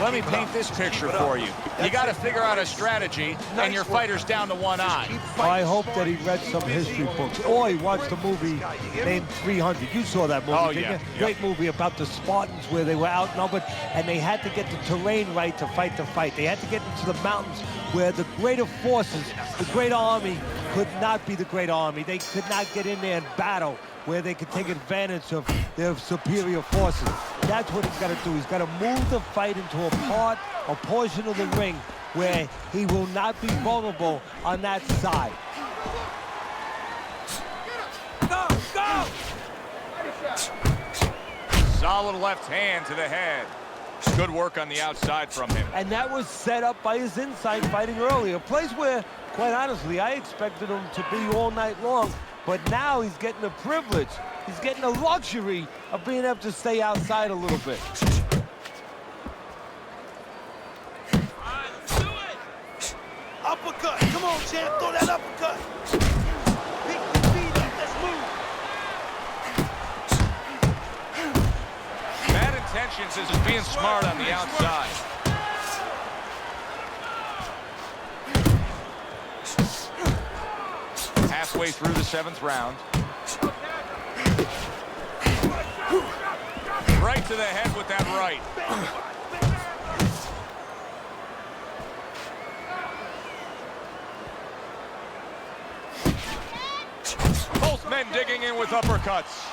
Let me paint this picture for you. You got to figure out a strategy, and your fighter's down to one eye. I hope that he read some history books, or he watched a movie named 300. You saw that movie, didn't you? Great movie about the Spartans where they were outnumbered, and they had to get the terrain right to fight the fight. They had to get into the mountains where the greater forces, the great army, could not be the great army. They could not get in there and battle where they could take advantage of their superior forces. That's what he's got to do. He's got to move the fight into a portion of the ring where he will not be vulnerable on that side. Go, go! Solid left hand to the head. Good work on the outside from him. And that was set up by his inside fighting earlier. A place where, quite honestly, I expected him to be all night long. But now he's getting the privilege. He's getting the luxury of being able to stay outside a little bit. Uppercut. Come on, champ. Throw that uppercut. Pick your feet up. Let's move. Bad Intentions is being smart on the outside. Halfway through the 7th round. Right to the head with that right. Both men digging in with uppercuts.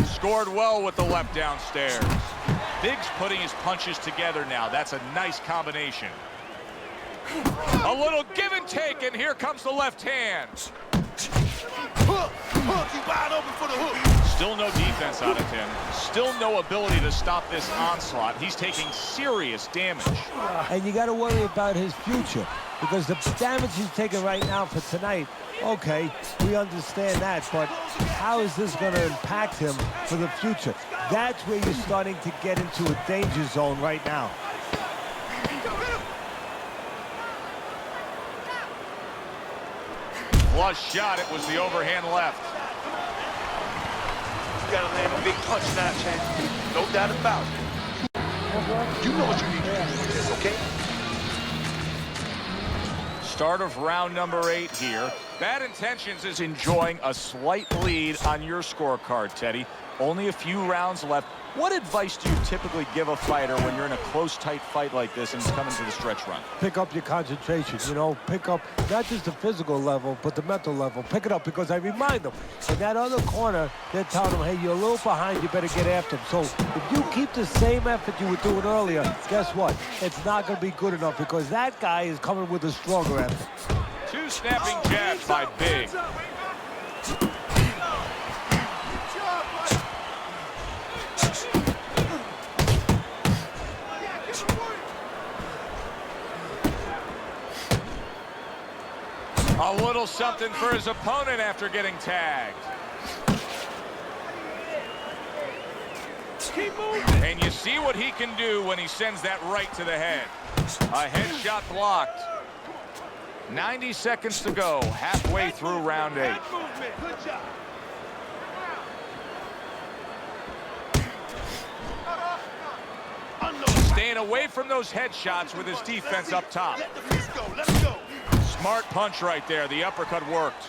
Scored well with the left downstairs. Big's putting his punches together now. That's a nice combination. A little give and take, and here comes the left hand. Hook, hook, he's wide open for the hook. Still no defense out of him. Still no ability to stop this onslaught. He's taking serious damage. And you got to worry about his future, because the damage he's taking right now for tonight, okay, we understand that, but how is this going to impact him for the future? That's where you're starting to get into a danger zone right now. Flush shot, it was the overhand left. You gotta land a big punch now, champ. No doubt about it. You know what you need to do with this, okay? Start of round number 8 here. Bad Intentions is enjoying a slight lead on your scorecard, Teddy. Only a few rounds left. What advice do you typically give a fighter when you're in a close, tight fight like this and coming to the stretch run? Pick up your concentration, you know, pick up not just the physical level, but the mental level. Pick it up, because I remind them, in that other corner, they're telling them, hey, you're a little behind, you better get after them. So if you keep the same effort you were doing earlier, guess what? It's not going to be good enough, because that guy is coming with a stronger effort. Two snapping jabs by Big. A little something for his opponent after getting tagged. And you see what he can do when he sends that right to the head. A headshot blocked. 90 seconds to go, halfway through round 8. Staying away from those headshots with his defense up top. Smart punch right there. The uppercut worked.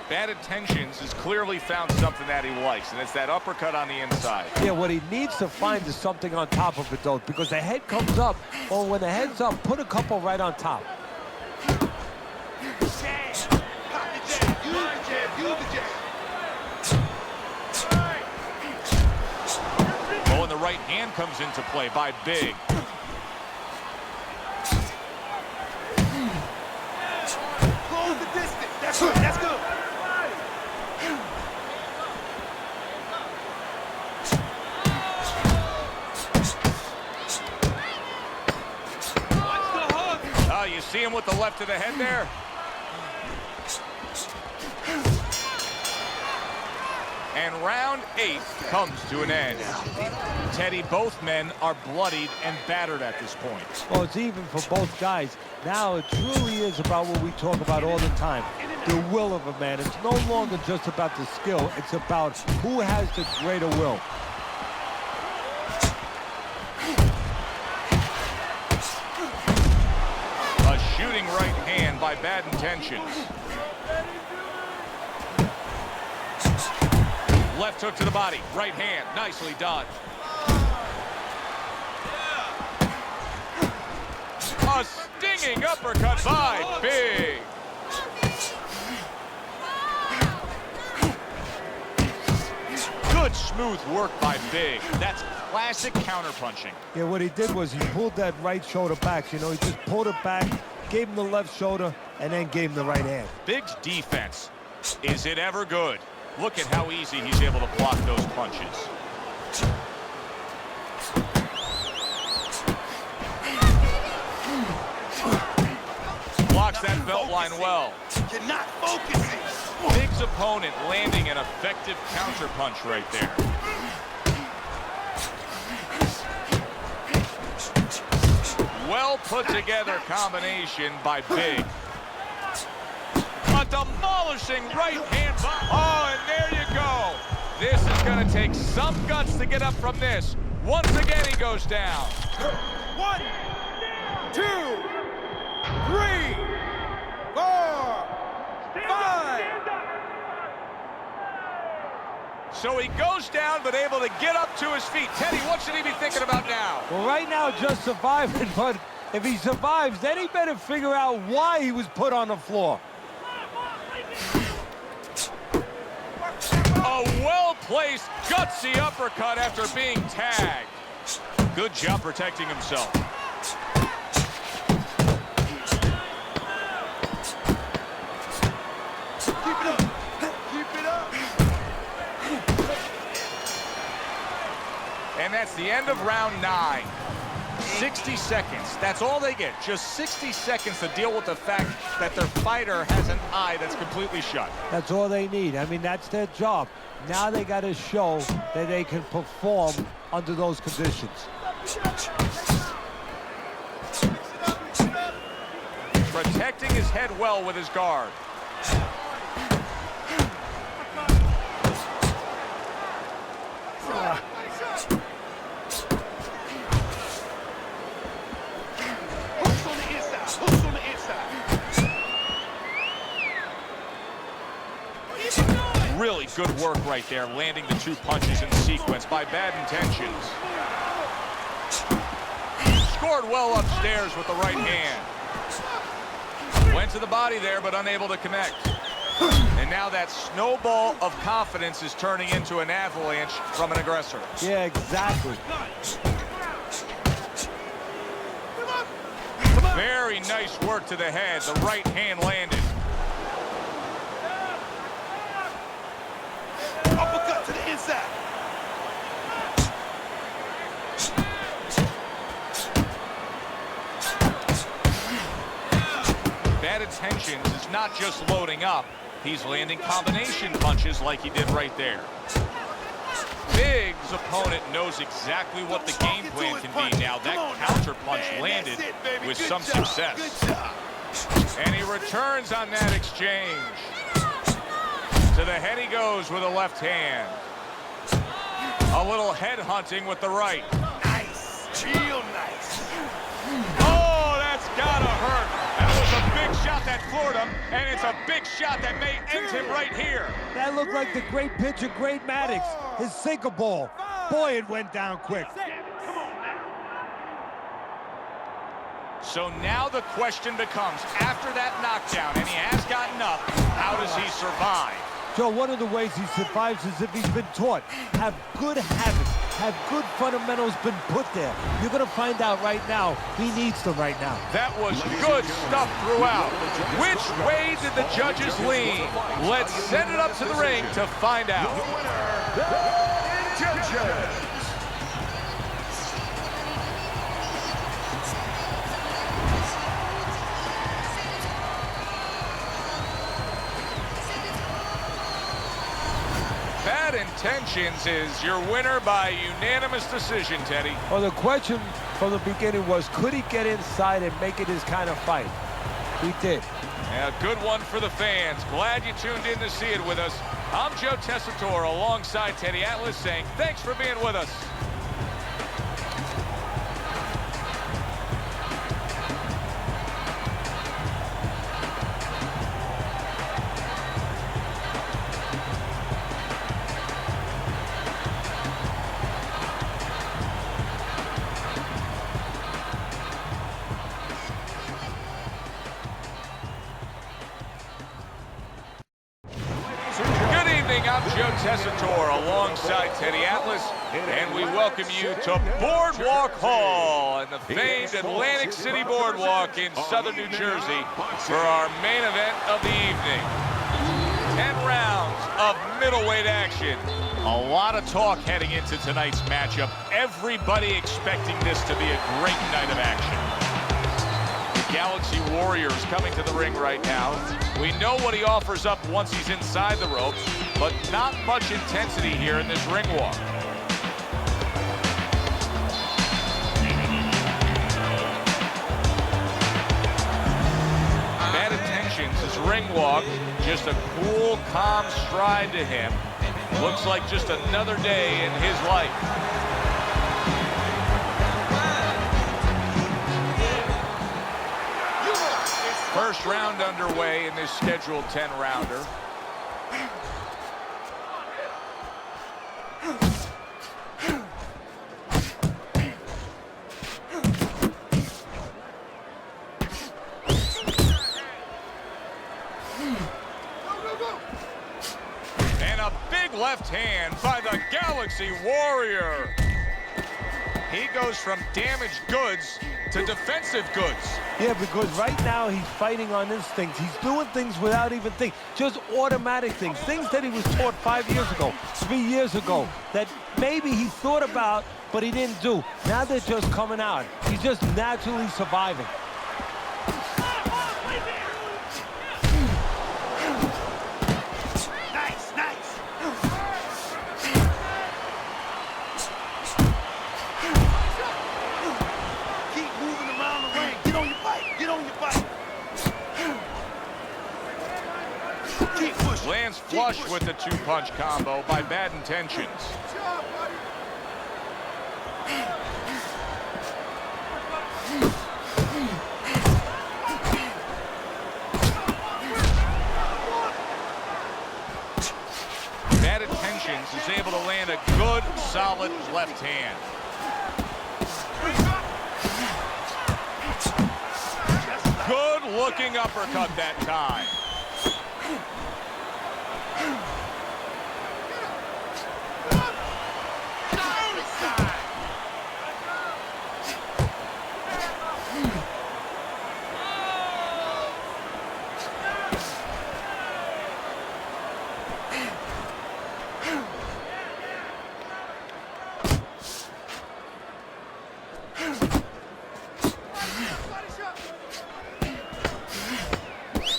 Bad Intentions has clearly found something that he likes, and it's that uppercut on the inside. Yeah, what he needs to find is something on top of it, though, because the head comes up. Well, when the head's up, put a couple right on top. Oh, and the right hand comes into play by Big. Close the distance. That's good. That's good. Oh, you see him with the left of the head there? And round 8 comes to an end. Teddy, both men are bloodied and battered at this point. Well, it's even for both guys. Now it truly is about what we talk about all the time, the will of a man. It's no longer just about the skill. It's about who has the greater will. A shooting right hand by Bad Intentions. Left hook to the body, right hand, nicely done. A stinging uppercut by Big. Good smooth work by Big. That's classic counterpunching. Yeah, what he did was he pulled that right shoulder back. You know, he just pulled it back, gave him the left shoulder, and then gave him the right hand. Big's defense, is it ever good? Look at how easy he's able to block those punches. Blocks that belt line well. You're not focusing. Big's opponent landing an effective counter punch right there. Well put together combination by Big. A demolishing right hand. Oh, and there you go. This is going to take some guts to get up from this. Once again, he goes down. 1, 2, 3, 4, 5. So he goes down, but able to get up to his feet. Teddy, what should he be thinking about now? Well, right now, just surviving, but if he survives, then he better figure out why he was put on the floor. A well-placed, gutsy uppercut after being tagged. Good job protecting himself. Keep it up. Keep it up. And that's the end of round 9. 60 seconds. That's all they get. Just 60 seconds to deal with the fact that their fighter has an eye that's completely shut. That's all they need. I mean, that's their job. Now they got to show that they can perform under those conditions. Protecting his head well with his guard. Hooks on the inside. Hooks on the inside. Really good work right there, landing the 2 punches in sequence by Bad Intentions. Scored well upstairs with the right hand. Went to the body there, but unable to connect. And now that snowball of confidence is turning into an avalanche from an aggressor. Yeah, exactly. Very nice work to the head. The right hand landed. Uppercut to the inside. Bad Intentions is not just loading up. He's landing combination punches like he did right there. Big's opponent knows exactly what the game plan can be now. That counter punch landed with some success. And he returns on that exchange. To the head he goes with a left hand. A little head hunting with the right. Nice. Real nice. Oh, that's gotta hurt. That was a big shot that floored him, and it's a big shot that may end him right here. That looked like the great pitcher, Great Maddox, his sinker ball. Boy, it went down quick. So now the question becomes, after that knockdown, and he has gotten up, how does he survive? Joe, one of the ways he survives is if he's been taught. Have good habits, have good fundamentals been put there. You're going to find out right now he needs them right now. That was good stuff throughout. Which way did the judges lean? Let's send it up to the ring to find out. Bad Intentions is your winner by unanimous decision, Teddy. Well, the question from the beginning was, could he get inside and make it his kind of fight? He did. Yeah, good one for the fans. Glad you tuned in to see it with us. I'm Joe Tessitore alongside Teddy Atlas saying thanks for being with us. I'm Joe Tessitore alongside Teddy Atlas, and we welcome you to Boardwalk Hall and the famed Atlantic City Boardwalk in southern New Jersey for our main event of the evening. 10 rounds of middleweight action. A lot of talk heading into tonight's matchup. Everybody expecting this to be a great night of action. Galaxy Warriors coming to the ring right now. We know what he offers up once he's inside the ropes, but not much intensity here in this ring walk. Bad Intentions, his ring walk, just a cool, calm stride to him. Looks like just another day in his life. First round underway in this scheduled 10-rounder. And a big left hand by the Galaxy Warrior. He goes from damaged goods to defensive goods. Yeah, because right now he's fighting on instinct. He's doing things without even thinking, just automatic things that he was taught 5 years ago, 3 years ago, that maybe he thought about, but he didn't do. Now they're just coming out. He's just naturally surviving. Nice, nice. Lands flush with the two-punch combo by Bad Intentions. Intentions is able to land a good, solid left hand. Good-looking uppercut that time.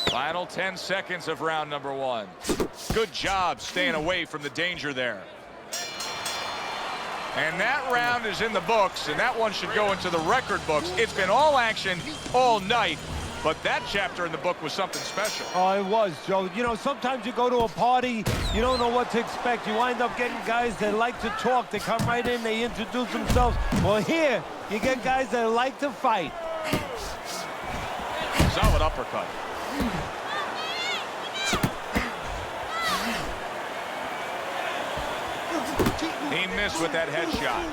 Final 10 seconds of round number 1. Good job staying away from the danger there. And that round is in the books, and that one should go into the record books. It's been all action all night, but that chapter in the book was something special. Oh, it was, Joe. You know, sometimes you go to a party, you don't know what to expect. You wind up getting guys that like to talk. They come right in, they introduce themselves. Well, here, you get guys that like to fight. Solid uppercut. He missed with that headshot.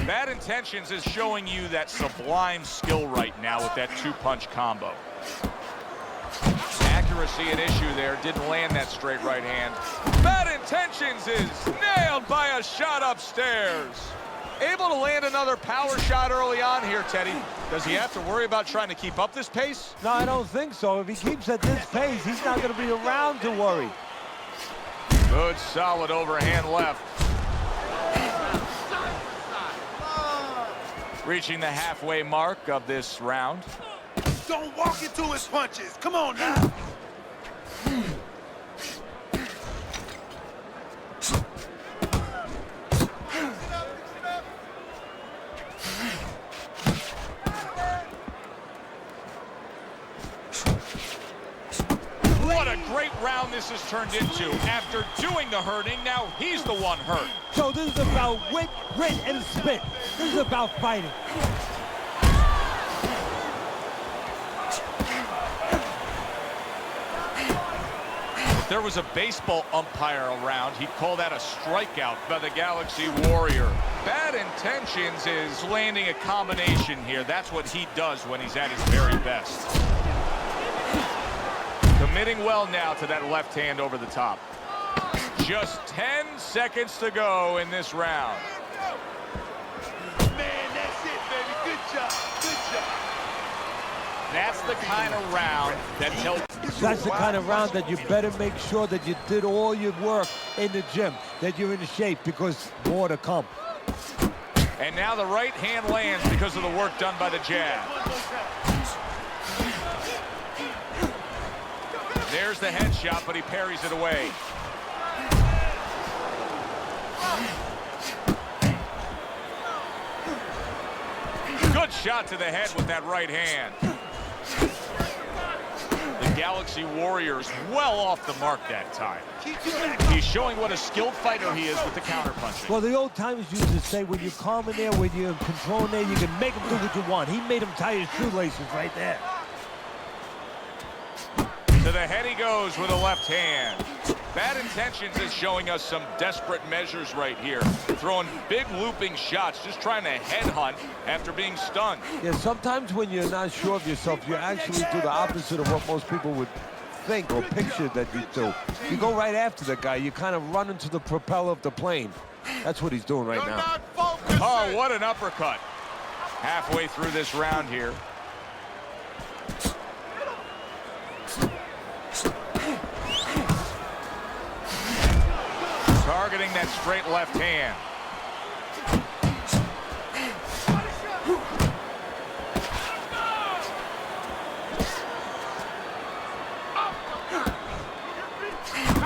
Bad Intentions is showing you that sublime skill right now with that two-punch combo. Accuracy an issue there. Didn't land that straight right hand. Bad Intentions is nailed by a shot upstairs. Able to land another power shot early on here, Teddy. Does he have to worry about trying to keep up this pace? No, I don't think so. If he keeps at this pace, he's not going to be around to worry. Good, solid overhand left. Reaching the halfway mark of this round. Don't walk into his punches. Come on now. What a great round this has turned into. After doing the hurting, now he's the one hurt. So this is about wit, grit, and spit. This is about fighting. If there was a baseball umpire around, he'd call that a strikeout by the Galaxy Warrior. Bad Intentions is landing a combination here. That's what he does when he's at his very best. Committing well now to that left hand over the top. Just 10 seconds to go in this round. Man, that's it, baby. Good job. Good job. That's the kind of round that tells... That's the kind of round that you better make sure that you did all your work in the gym, that you're in shape, because more to come. And now the right hand lands because of the work done by the jab. There's the headshot, but he parries it away. Good shot to the head with that right hand. The Galaxy Warriors well off the mark that time. He's showing what a skilled fighter he is with the counterpunching. Well, the old timers used to say, when you're calm in there, when you're in control in there, you can make him do what you want. He made him tie his shoelaces right there. To the head he goes with a left hand. Bad Intentions is showing us some desperate measures right here. Throwing big looping shots, just trying to headhunt after being stunned. Yeah, sometimes when you're not sure of yourself, you actually do the opposite of what most people would think or picture that you do. You go right after the guy. You kind of run into the propeller of the plane. That's what he's doing right now. Oh, what an uppercut. Halfway through this round here. Targeting that straight left hand.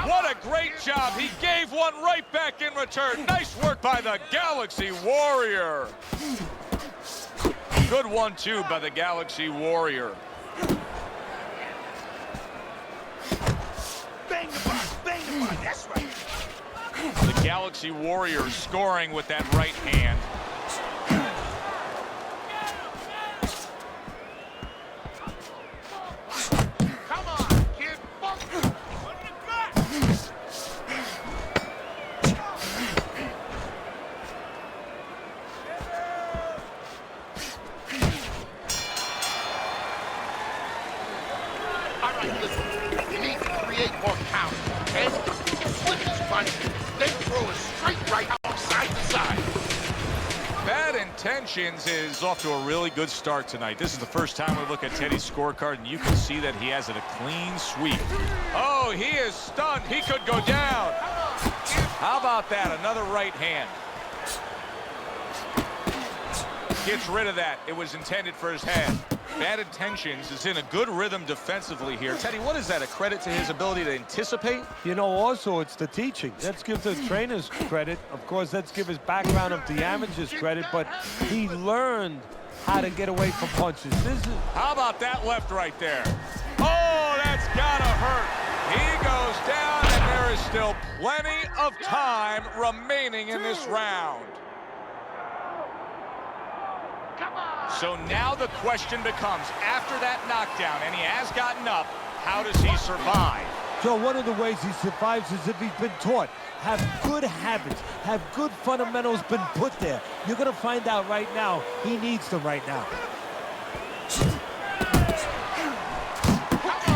What a great job. He gave one right back in return. Nice work by the Galaxy Warrior. Good 1-2 by the Galaxy Warrior. Bang the box. Bang the box. That's right. The Galaxy Warriors scoring with that right hand. throw a straight right out side to side. Bad Intentions is off to a really good start tonight. This is the first time we look at Teddy's scorecard, and you can see that he has it a clean sweep. Oh, he is stunned. He could go down. How about that? Another right hand. Gets rid of that. It was intended for his head. Bad Intentions is in a good rhythm defensively here. Teddy, what is that? A credit to his ability to anticipate? You know, also, it's the teaching. Let's give the trainers credit. Of course, let's give his background of the amateurs credit, but he learned how to get away from punches. How about that left right there? Oh, that's gotta hurt. He goes down, and there is still plenty of time remaining in this round. So now the question becomes, after that knockdown, and he has gotten up, how does he survive? Joe, one of the ways he survives is if he's been taught. Have good habits, have good fundamentals been put there. You're going to find out right now, he needs them right now.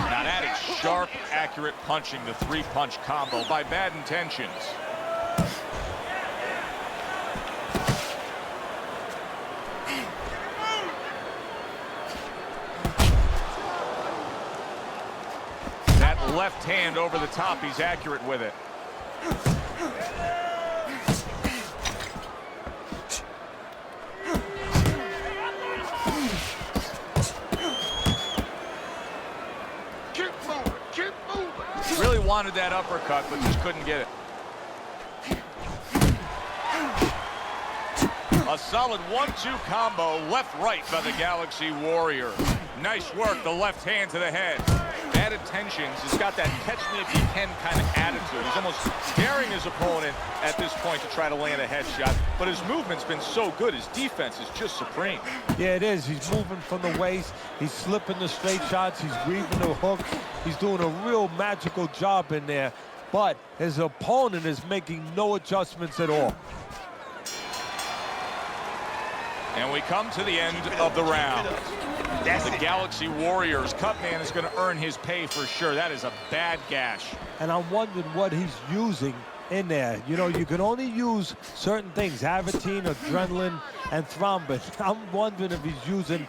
Now that is sharp, accurate punching, the three-punch combo by Bad Intentions. Left hand over the top. He's accurate with it. Keep moving, keep moving. Really wanted that uppercut, but just couldn't get it. A solid 1-2 combo, left-right by the Galaxy Warrior. Nice work, the left hand to the head. Bad Intentions has got that catch-me-if-you-can kind of attitude. He's almost scaring his opponent at this point to try to land a headshot, but his movement's been so good. His defense is just supreme. Yeah, it is. He's moving from the waist. He's slipping the straight shots. He's weaving the hooks. He's doing a real magical job in there, but his opponent is making no adjustments at all. And we come to the end of the round. The Galaxy Warriors Cutman is going to earn his pay for sure. That is a bad gash. And I'm wondering what he's using in there. You know, you can only use certain things, Avatine, adrenaline, and thrombin. I'm wondering if he's using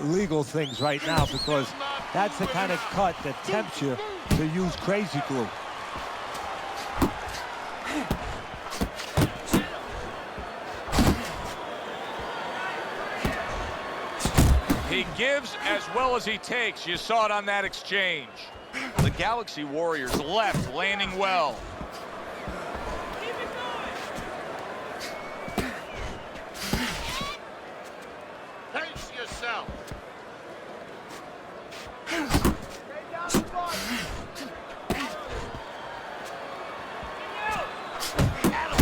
legal things right now, because that's the kind of cut that tempts you to use crazy glue. He gives as well as he takes. You saw it on that exchange. The Galaxy Warriors left, landing well. Pace yourself.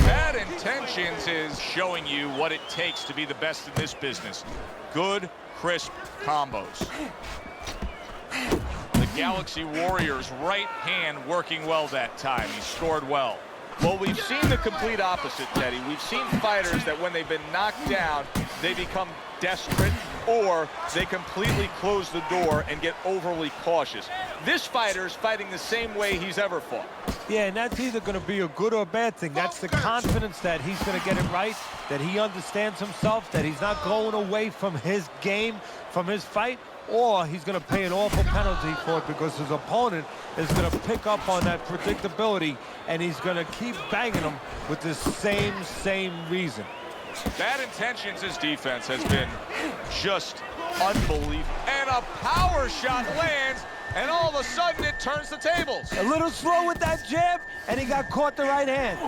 Bad Intentions is showing you what it takes to be the best in this business. Good, crisp combos. The Galaxy Warriors' right hand working well that time. He scored well. Well, we've seen the complete opposite, Teddy. We've seen fighters that when they've been knocked down, they become desperate, or they completely close the door and get overly cautious. This fighter is fighting the same way he's ever fought. Yeah, and that's either going to be a good or a bad thing. That's the confidence that he's going to get it right, that he understands himself, that he's not going away from his game, from his fight, or he's going to pay an awful penalty for it because his opponent is going to pick up on that predictability, and he's going to keep banging him with the same reason. Bad Intentions, his defense has been just unbelievable. And a power shot lands, and all of a sudden it turns the tables. A little slow with that jab, and he got caught the right hand.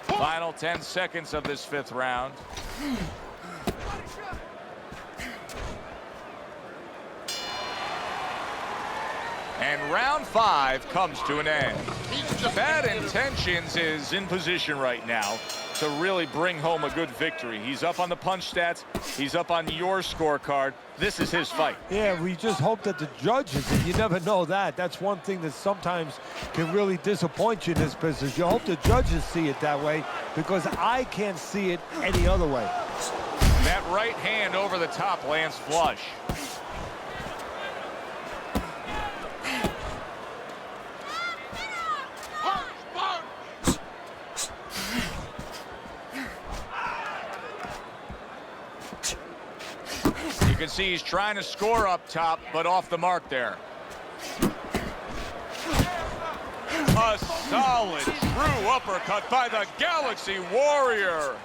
Final 10 seconds of this fifth round. And round 5 comes to an end. Bad Intentions is in position right now to really bring home a good victory. He's up on the punch stats. He's up on your scorecard. This is his fight. Yeah, we just hope that the judges, and you never know that. That's one thing that sometimes can really disappoint you in this business. You hope the judges see it that way, because I can't see it any other way. That that right hand over the top lands flush. You can see he's trying to score up top, but off the mark there. A solid, true uppercut by the Galaxy Warrior.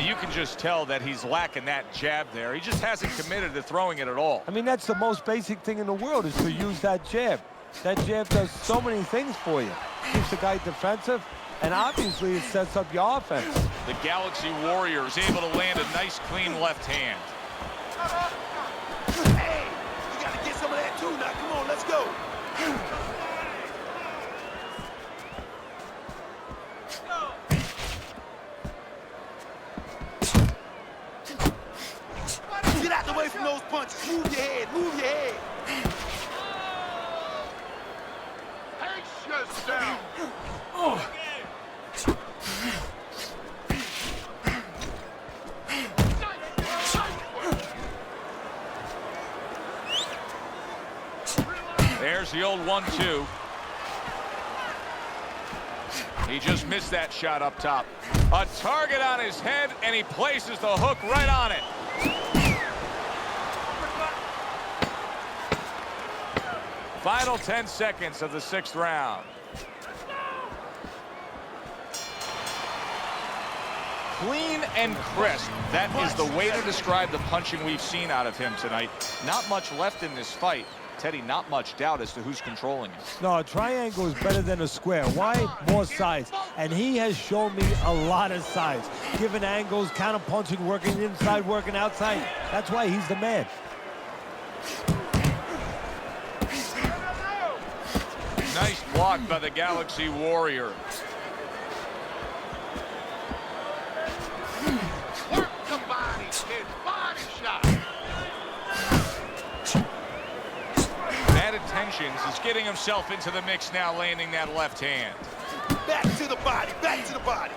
You can just tell that he's lacking that jab there. He just hasn't committed to throwing it at all. I mean, that's the most basic thing in the world, is to use that jab. That jab does so many things for you. Keeps the guy defensive, and obviously it sets up your offense. The Galaxy Warrior is able to land a nice, clean left hand. Hey, you got to get some of that too now. Come on, let's go. Get out the way from those punches. Move your head, move your head. Pace yourself. There's the old 1-2. He just missed that shot up top. A target on his head, and he places the hook right on it. Final 10 seconds of the 6th round. Clean and crisp. That is the way to describe the punching we've seen out of him tonight. Not much left in this fight. Teddy, not much doubt as to who's controlling it. No, a triangle is better than a square. Why? More sides. And he has shown me a lot of sides. Given angles, counter punching, working inside, working outside. That's why he's the man. Nice block by the Galaxy Warrior. Work the body, kid. Body shot. Bad intentions is getting himself into the mix now, landing that left hand. Back to the body, back to the body.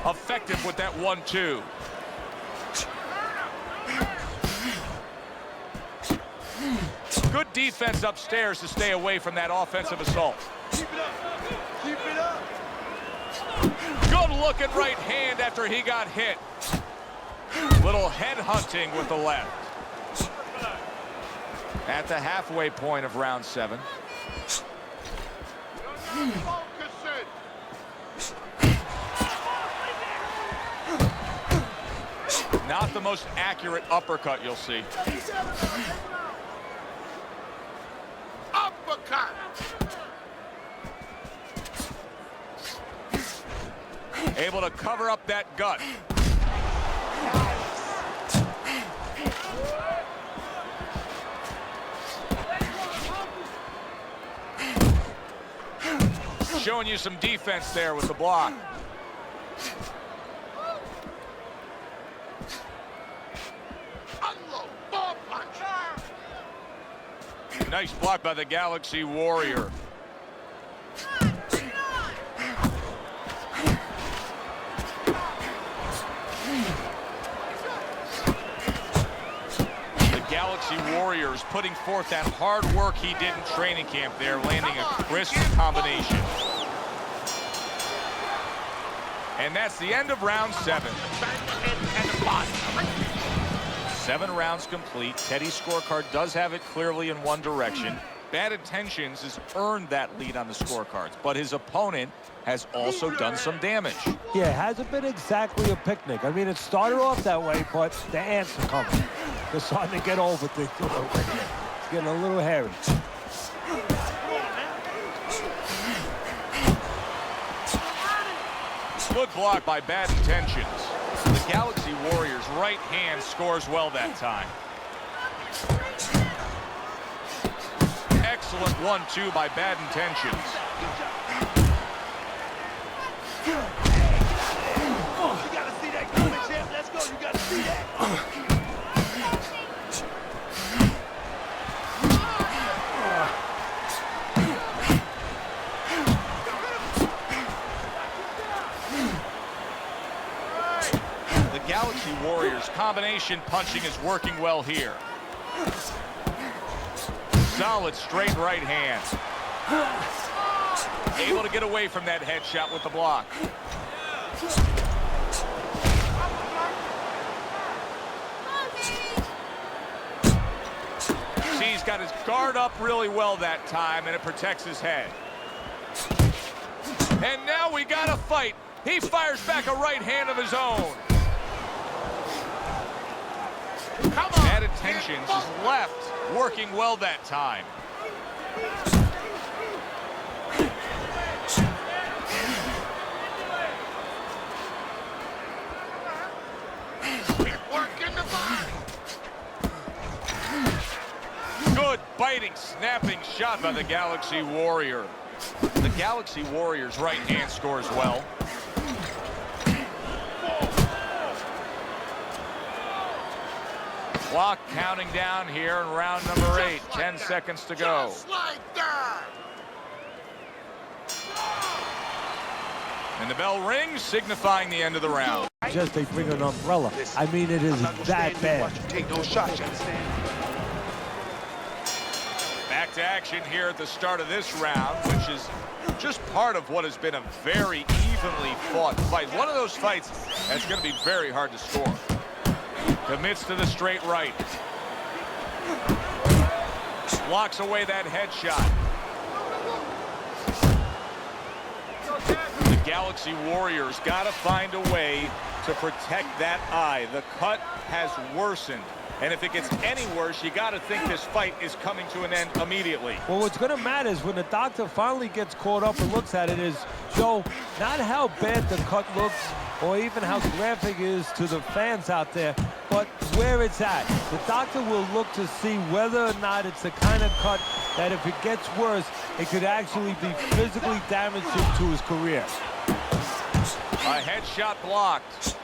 Effective with that 1-2. Good defense upstairs to stay away from that offensive assault. Keep it up, keep it up. Good looking right hand after he got hit. Little head hunting with the left. At the halfway point of round 7. Focus it. Not the most accurate uppercut you'll see. Uppercut. Able to cover up that gut. Showing you some defense there with the block. Unload. Ball punch. Nice block by the Galaxy Warrior. The Galaxy Warriors putting forth that hard work he did in training camp there, landing a crisp combination. And that's the end of round 7. And the body. 7 rounds complete. Teddy's scorecard does have it clearly in one direction. Bad Intentions has earned that lead on the scorecards, but his opponent has also done some damage. Yeah, it hasn't been exactly a picnic. I mean, it started off that way, but the ants are coming. They're starting to get over things a little bit. It's getting a little hairy. Good block by Bad Intentions. The Galaxy Warriors' right hand scores well that time. Excellent 1-2 by Bad Intentions. You gotta see that coming, champ. Let's go. You gotta see that. His combination punching is working well here. Solid straight right hand. Able to get away from that headshot with the block. See, he's got his guard up really well that time, and it protects his head. And now we got a fight. He fires back a right hand of his own. Bad intentions, his left working well that time. Good biting, snapping shot by the Galaxy Warrior. The Galaxy Warrior's right hand scores well. Clock counting down here in round number 8. 10 seconds to go. Just like that. And the bell rings, signifying the end of the round. Just they bring an umbrella. I mean, it is that bad. Take those shots, you understand? Back to action here at the start of this round, which is just part of what has been a very evenly fought fight. One of those fights that's going to be very hard to score. Commits to the straight right. Blocks away that headshot. The Galaxy Warriors got to find a way to protect that eye. The cut has worsened. And if it gets any worse, you got to think this fight is coming to an end immediately. Well, what's going to matter is when the doctor finally gets caught up and looks at it is, Joe, not how bad the cut looks or even how graphic it is to the fans out there, but where it's at. The doctor will look to see whether or not it's the kind of cut that if it gets worse, it could actually be physically damaging to his career. A headshot blocked.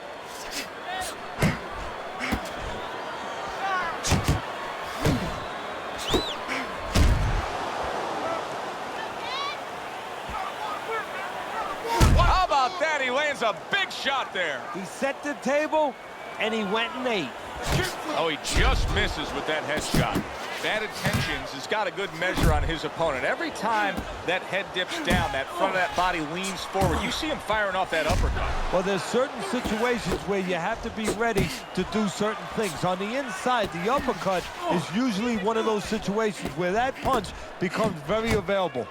How about that? He lands a big shot there. He set the table, and he went and ate. Oh, he just misses with that headshot. Bad intentions has got a good measure on his opponent. Every time that head dips down, that front of that body leans forward, you see him firing off that uppercut. Well, there's certain situations where you have to be ready to do certain things. On the inside, the uppercut is usually one of those situations where that punch becomes very available.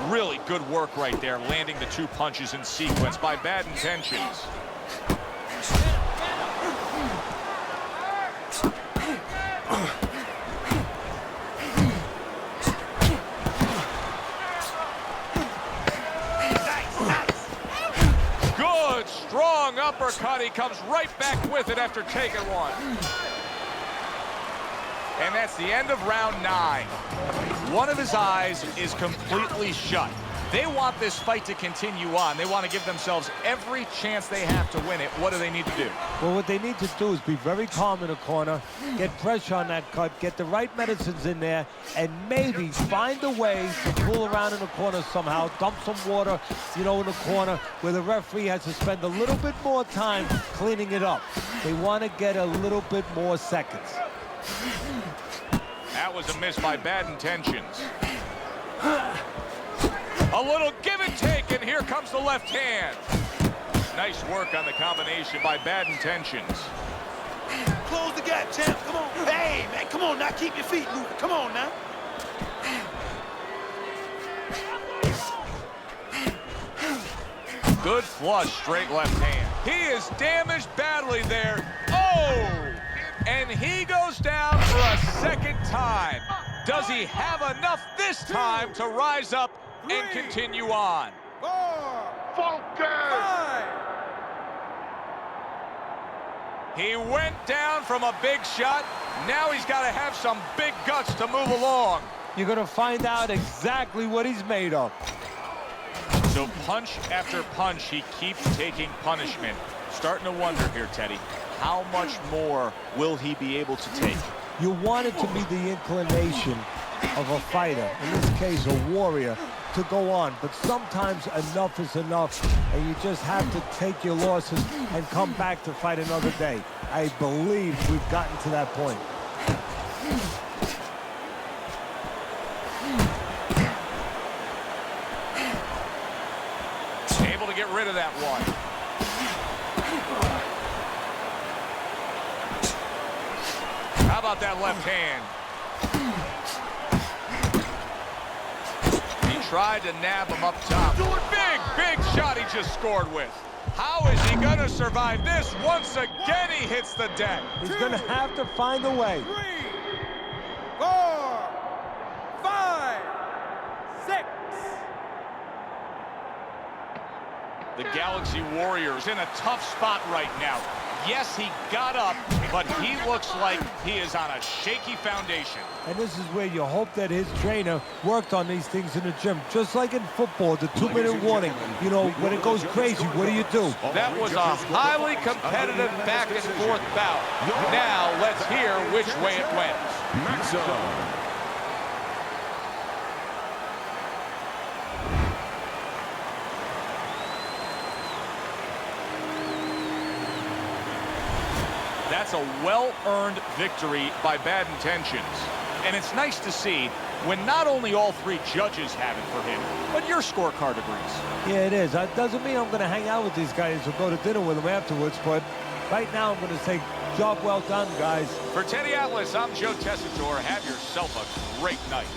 Really good work right there, landing the 2 punches in sequence by Bad Intentions. Good, strong uppercut. He comes right back with it after taking one. And that's the end of round 9. One of his eyes is completely shut. They want this fight to continue on. They want to give themselves every chance they have to win it. What do they need to do? Well, what they need to do is be very calm in the corner, get pressure on that cut, get the right medicines in there, and maybe find a way to pull around in the corner somehow, dump some water, you know, in the corner where the referee has to spend a little bit more time cleaning it up. They want to get a little bit more seconds. That was a miss by Bad Intentions. A little give and take, and here comes the left hand. Nice work on the combination by Bad Intentions. Close the gap, champ. Come on. Hey, man, come on now. Keep your feet moving. Come on now. Good flush, straight left hand. He is damaged badly there. Oh! And he goes down for a second time. Does he have enough this time to rise up and continue on? He went down from a big shot. Now he's got to have some big guts to move along. You're going to find out exactly what he's made of. So punch after punch, he keeps taking punishment. Starting to wonder here, Teddy, how much more will he be able to take? You want it to be the inclination of a fighter, in this case a warrior, to go on. But sometimes enough is enough, and you just have to take your losses and come back to fight another day. I believe we've gotten to that point. Able to get rid of that one. How about that left hand? He tried to nab him up top. Big shot he just scored with. How is he going to survive this? Once again, he hits the deck. He's going to have to find a way. 3, 4, 5, 6. The Galaxy Warriors in a tough spot right now. Yes, he got up, but he looks like he is on a shaky foundation. And this is where you hope that his trainer worked on these things in the gym. Just like in football, the 2-minute warning. You know, when it goes crazy, what do you do? That was a highly competitive back-and-forth bout. Now, let's hear which way it went. Maxim. That's a well-earned victory by Bad Intentions. And it's nice to see when not only all three judges have it for him, but your scorecard agrees. Yeah, it is. That doesn't mean I'm going to hang out with these guys or go to dinner with them afterwards, but right now I'm going to say, job well done, guys. For Teddy Atlas, I'm Joe Tessitore. Have yourself a great night.